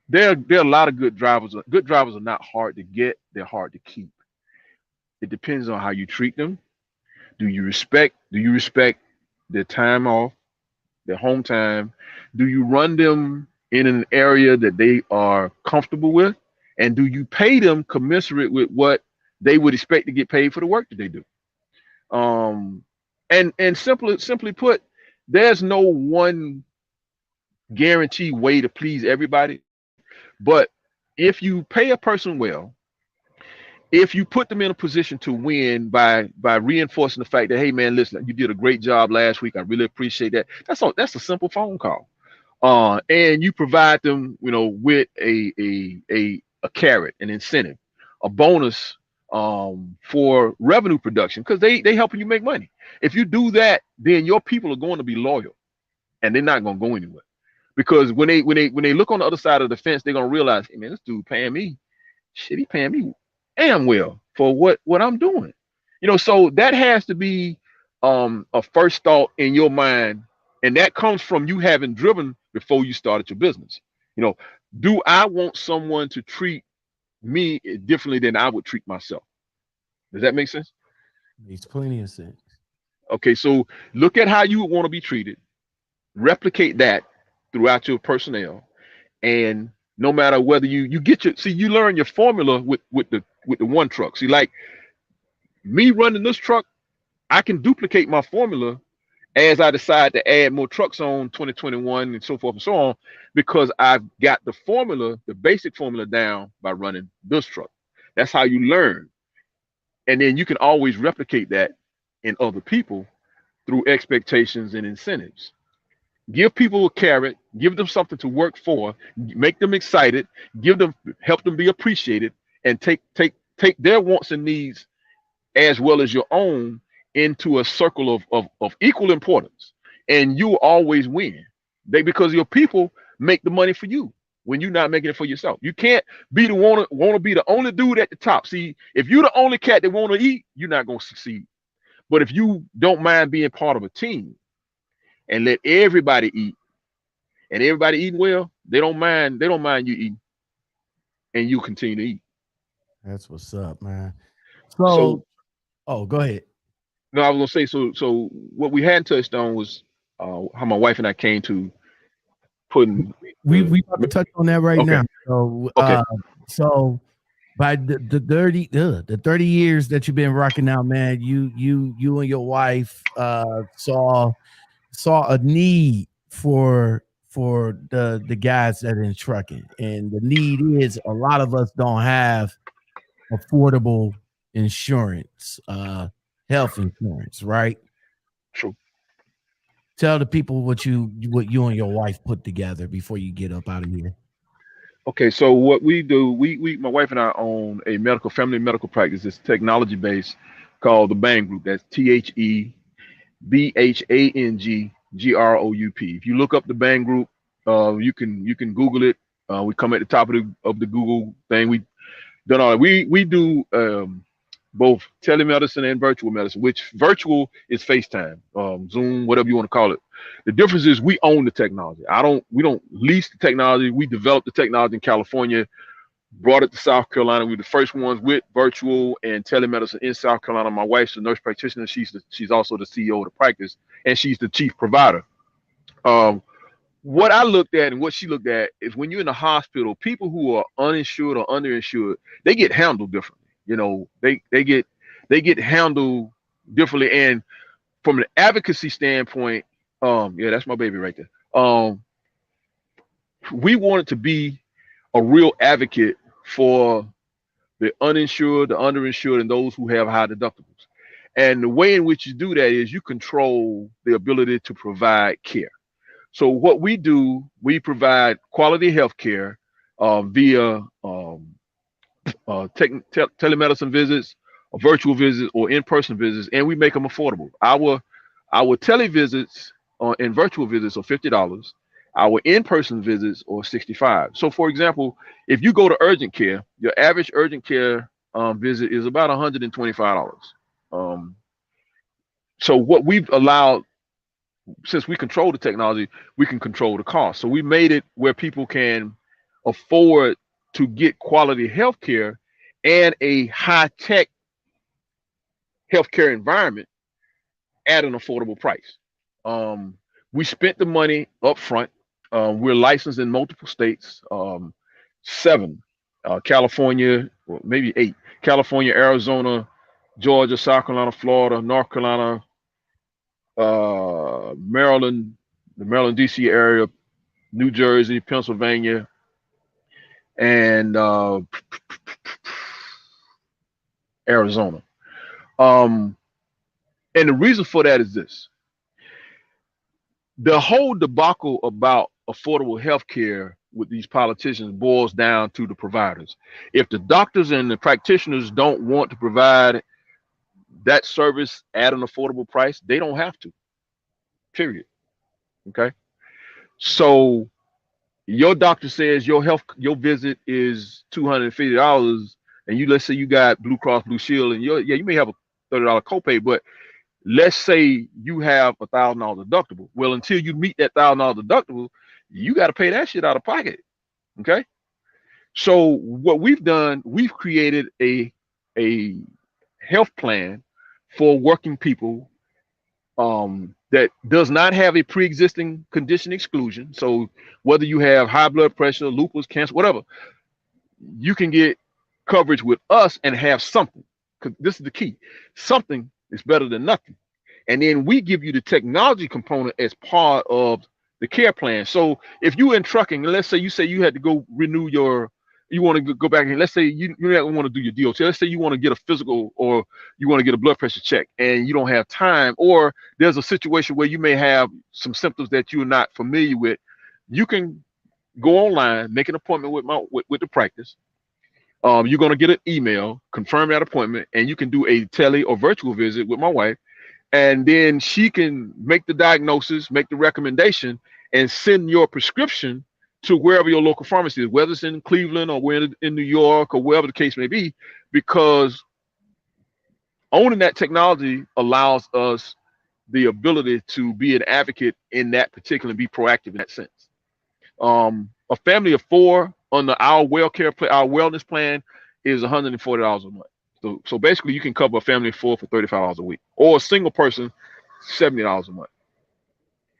there are a lot of good drivers. Good drivers are not hard to get; they're hard to keep. It depends on how you treat them. Do you respect their time off, their home time? Do you run them in an area that they are comfortable with? And do you pay them commensurate with what they would expect to get paid for the work that they do? And simply put, there's no one guaranteed way to please everybody. But if you pay a person well, if you put them in a position to win by reinforcing the fact that, hey man, listen, you did a great job last week, I really appreciate that. That's a simple phone call. And you provide them, with a carrot, an incentive, a bonus for revenue production, because they helping you make money. If you do that, then your people are going to be loyal, and they're not going to go anywhere. Because when they look on the other side of the fence, they're gonna realize, hey man, this dude paying me, shit, he paying me damn well for what I'm doing. So that has to be a first thought in your mind, and that comes from you having driven before you started your business. Do I want someone to treat me differently than I would treat myself? Does that make sense? Makes plenty of sense. Okay, so look at how you would want to be treated, replicate that throughout your personnel, and no matter whether you get you learn your formula with the one truck. See, like me running this truck, I can duplicate my formula as I decide to add more trucks on 2021 and so forth and so on, because I've got the formula, the basic formula down by running this truck. That's how you learn. And then you can always replicate that in other people through expectations and incentives. Give people a carrot, give them something to work for, make them excited, help them be appreciated, and take their wants and needs as well as your own into a circle of equal importance, and you always win. Because your people make the money for you when you're not making it for yourself. You can't be the want to be the only dude at the top. See, if you're the only cat that want to eat, you're not going to succeed. But if you don't mind being part of a team and let everybody eat, and everybody eating well, they don't mind you eating, and you continue to eat. That's what's up, man. So oh, go ahead. No, I was gonna say, so what we hadn't touched on was how my wife and I came to putting. We about to touch on that right now. So so by the 30 years that you've been rocking out, man, you and your wife saw a need for the guys that are in trucking, and the need is a lot of us don't have affordable insurance, health insurance, right? True. Tell the people what you and your wife put together before you get up out of here. Okay, so what we do, my wife and I own a family medical practice. It's technology based, called the Bhang Group. That's TheBhang Group. If you look up the Bhang Group, you can Google it. We come at the top of the Google thing. We done all that. We do both telemedicine and virtual medicine, which virtual is FaceTime, Zoom, whatever you want to call it. The difference is we own the technology. We don't lease the technology. We developed the technology in California brought it to South Carolina. We were the first ones with virtual and telemedicine in South Carolina. My wife's a nurse practitioner. She's also the CEO of the practice, and she's the chief provider. What I looked at and what she looked at is when you're in the hospital, people who are uninsured or underinsured, they get handled differently. You know, they get handled differently. And from an advocacy standpoint, yeah, that's my baby right there. We wanted to be a real advocate for the uninsured, the underinsured, and those who have high deductibles. And the way in which you do that is you control the ability to provide care. So what we do, we provide quality health care via telemedicine visits, virtual visits, or in-person visits, and we make them affordable. Our televisits and virtual visits are $50. Our in-person visits are $65. So for example, if you go to urgent care, your average urgent care visit is about $125. So what we've allowed, since we control the technology, we can control the cost. So we made it where people can afford to get quality health care and a high-tech healthcare environment at an affordable price. We spent the money up front. We're licensed in multiple states, 7, California, well, maybe 8, California, Arizona, Georgia, South Carolina, Florida, North Carolina, Maryland, the Maryland, DC area, New Jersey, Pennsylvania, and Arizona. And the reason for that is this. The whole debacle about affordable health care with these politicians boils down to the providers. If the doctors and the practitioners don't want to provide that service at an affordable price, they don't have to, period. Okay. So your doctor says your visit is $250, and let's say you got Blue Cross Blue Shield, and you may have a $30 copay, but let's say you have $1,000 deductible. Well, until you meet that $1,000 deductible, you got to pay that shit out of pocket. Okay. So what we've done, we've created a health plan for working people that does not have a pre-existing condition exclusion. So whether you have high blood pressure, lupus, cancer, whatever, you can get coverage with us and have something. Because this is the key. Something is better than nothing. And then we give you the technology component as part of the care plan. So if you're in trucking, let's say you had to go renew you want to go back, and let's say you don't want to do your DOT. Let's say you want to get a physical, or you want to get a blood pressure check, and you don't have time, or there's a situation where you may have some symptoms that you're not familiar with. You can go online, make an appointment with the practice. You're going to get an email, confirm that appointment, and you can do a tele or virtual visit with my wife. And then she can make the diagnosis, make the recommendation, and send your prescription to wherever your local pharmacy is, whether it's in Cleveland or we're in New York or wherever the case may be, because owning that technology allows us the ability to be an advocate in that particular and be proactive in that sense. A family of 4 under our wellness plan is $140 a month. So basically you can cover a family of 4 for $35 a week, or a single person, $70 a month.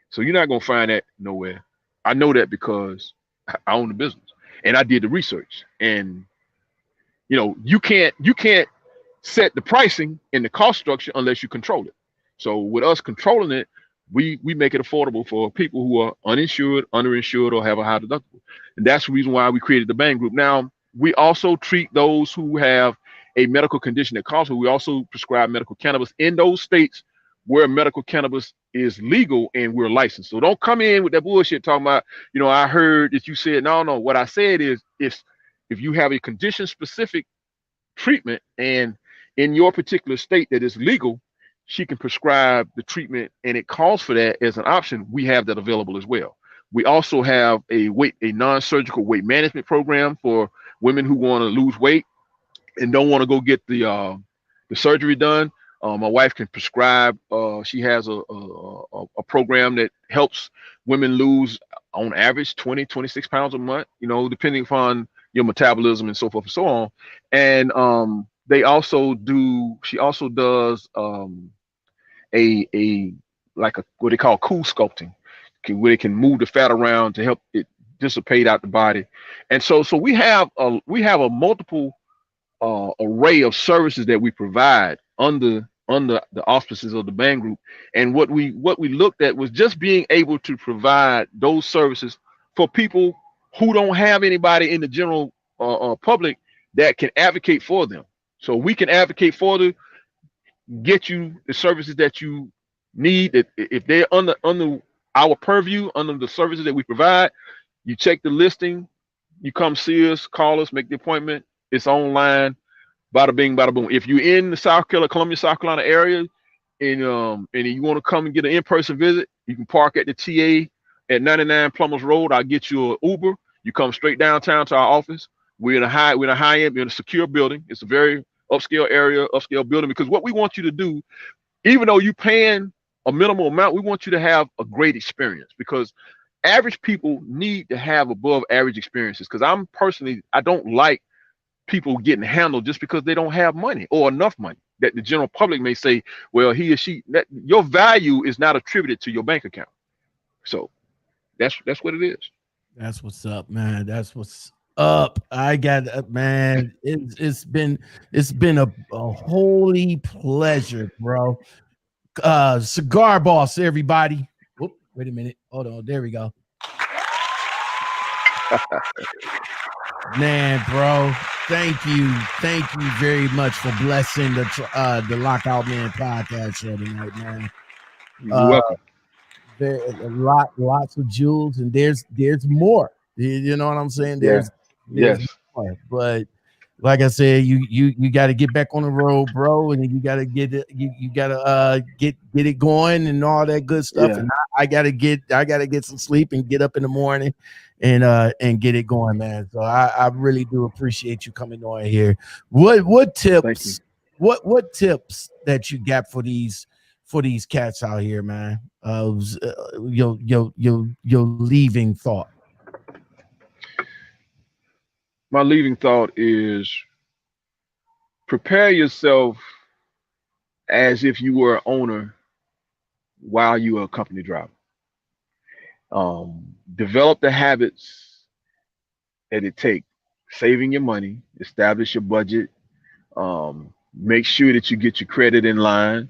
So you're not going to find that nowhere. I know that because I own the business and I did the research. And you can't set the pricing and the cost structure unless you control it. So with us controlling it, we make it affordable for people who are uninsured, underinsured, or have a high deductible. And that's the reason why we created the Bhang Group. Now, we also treat those who have a medical condition that costs. We also prescribe medical cannabis in those states where medical cannabis is legal and we're licensed. So don't come in with that bullshit talking about, I heard that you said, no. What I said is, if you have a condition specific treatment and in your particular state that is legal, she can prescribe the treatment and it calls for that as an option. We have that available as well. We also have a non-surgical weight management program for women who want to lose weight and don't want to go get the surgery done. My wife can prescribe. She has a program that helps women lose on average 26 pounds a month, depending upon your metabolism and so forth and so on. And she also does a like a what they call cool sculpting, where they can move the fat around to help it dissipate out the body. And so we have a multiple array of services that we provide under the auspices of the Bhang Group. And what we looked at was just being able to provide those services for people who don't have anybody in the general public that can advocate for them. So we can advocate for them, get you the services that you need. If they're under our purview, under the services that we provide, you check the listing, you come see us, call us, make the appointment. It's online. Bada bing, bada boom. If you're in the Columbia, South Carolina area, and you want to come and get an in-person visit, you can park at the TA at 99 Plumbers Road. I'll get you an Uber. You come straight downtown to our office. We're in a high end, we're in a secure building. It's a very upscale area, upscale building, because what we want you to do, even though you're paying a minimal amount, we want you to have a great experience, because average people need to have above average experiences. Because I don't like people getting handled just because they don't have money or enough money, that the general public may say, well, he or she, that your value is not attributed to your bank account. So that's what it is. That's what's up, man. That's what's up. I got, man, it's been a holy pleasure, bro. Cigar Boss, everybody. Whoop, wait a minute. Hold on. There we go. Man, bro, thank you very much for blessing the Lockoutmen podcast show tonight, man. You're welcome. There's lots of jewels, and there's more. You know what I'm saying? There's more. But like I said, you got to get back on the road, bro, and you got to get it. You got to get it going and all that good stuff. Yeah. And I got to get some sleep and get up in the morning and get it going, man. So I really do appreciate you coming on here. What tips? What tips that you got for these cats out here, man? Your leaving thought. My leaving thought is prepare yourself as if you were an owner while you are a company driver. Develop the habits that it takes. Saving your money, establish your budget, make sure that you get your credit in line,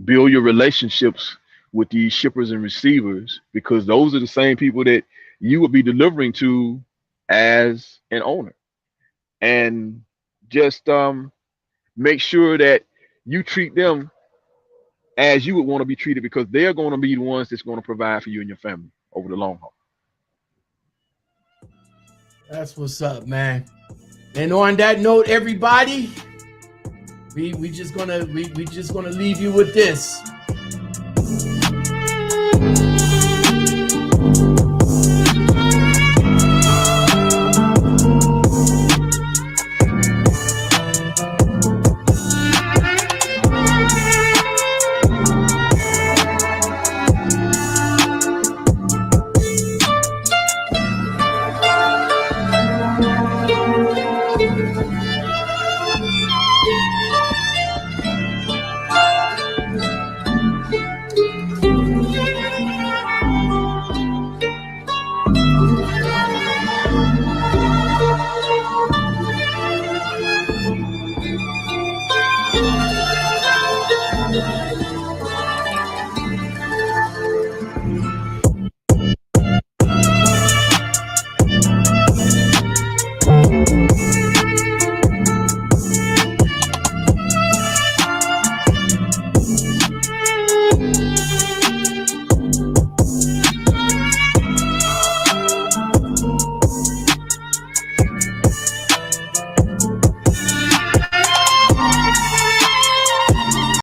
build your relationships with these shippers and receivers, because those are the same people that you will be delivering to as an owner. And just make sure that you treat them as you would want to be treated, because they're going to be the ones that's going to provide for you and your family over the long haul. That's what's up, man. And on that note, everybody, we just gonna leave you with this.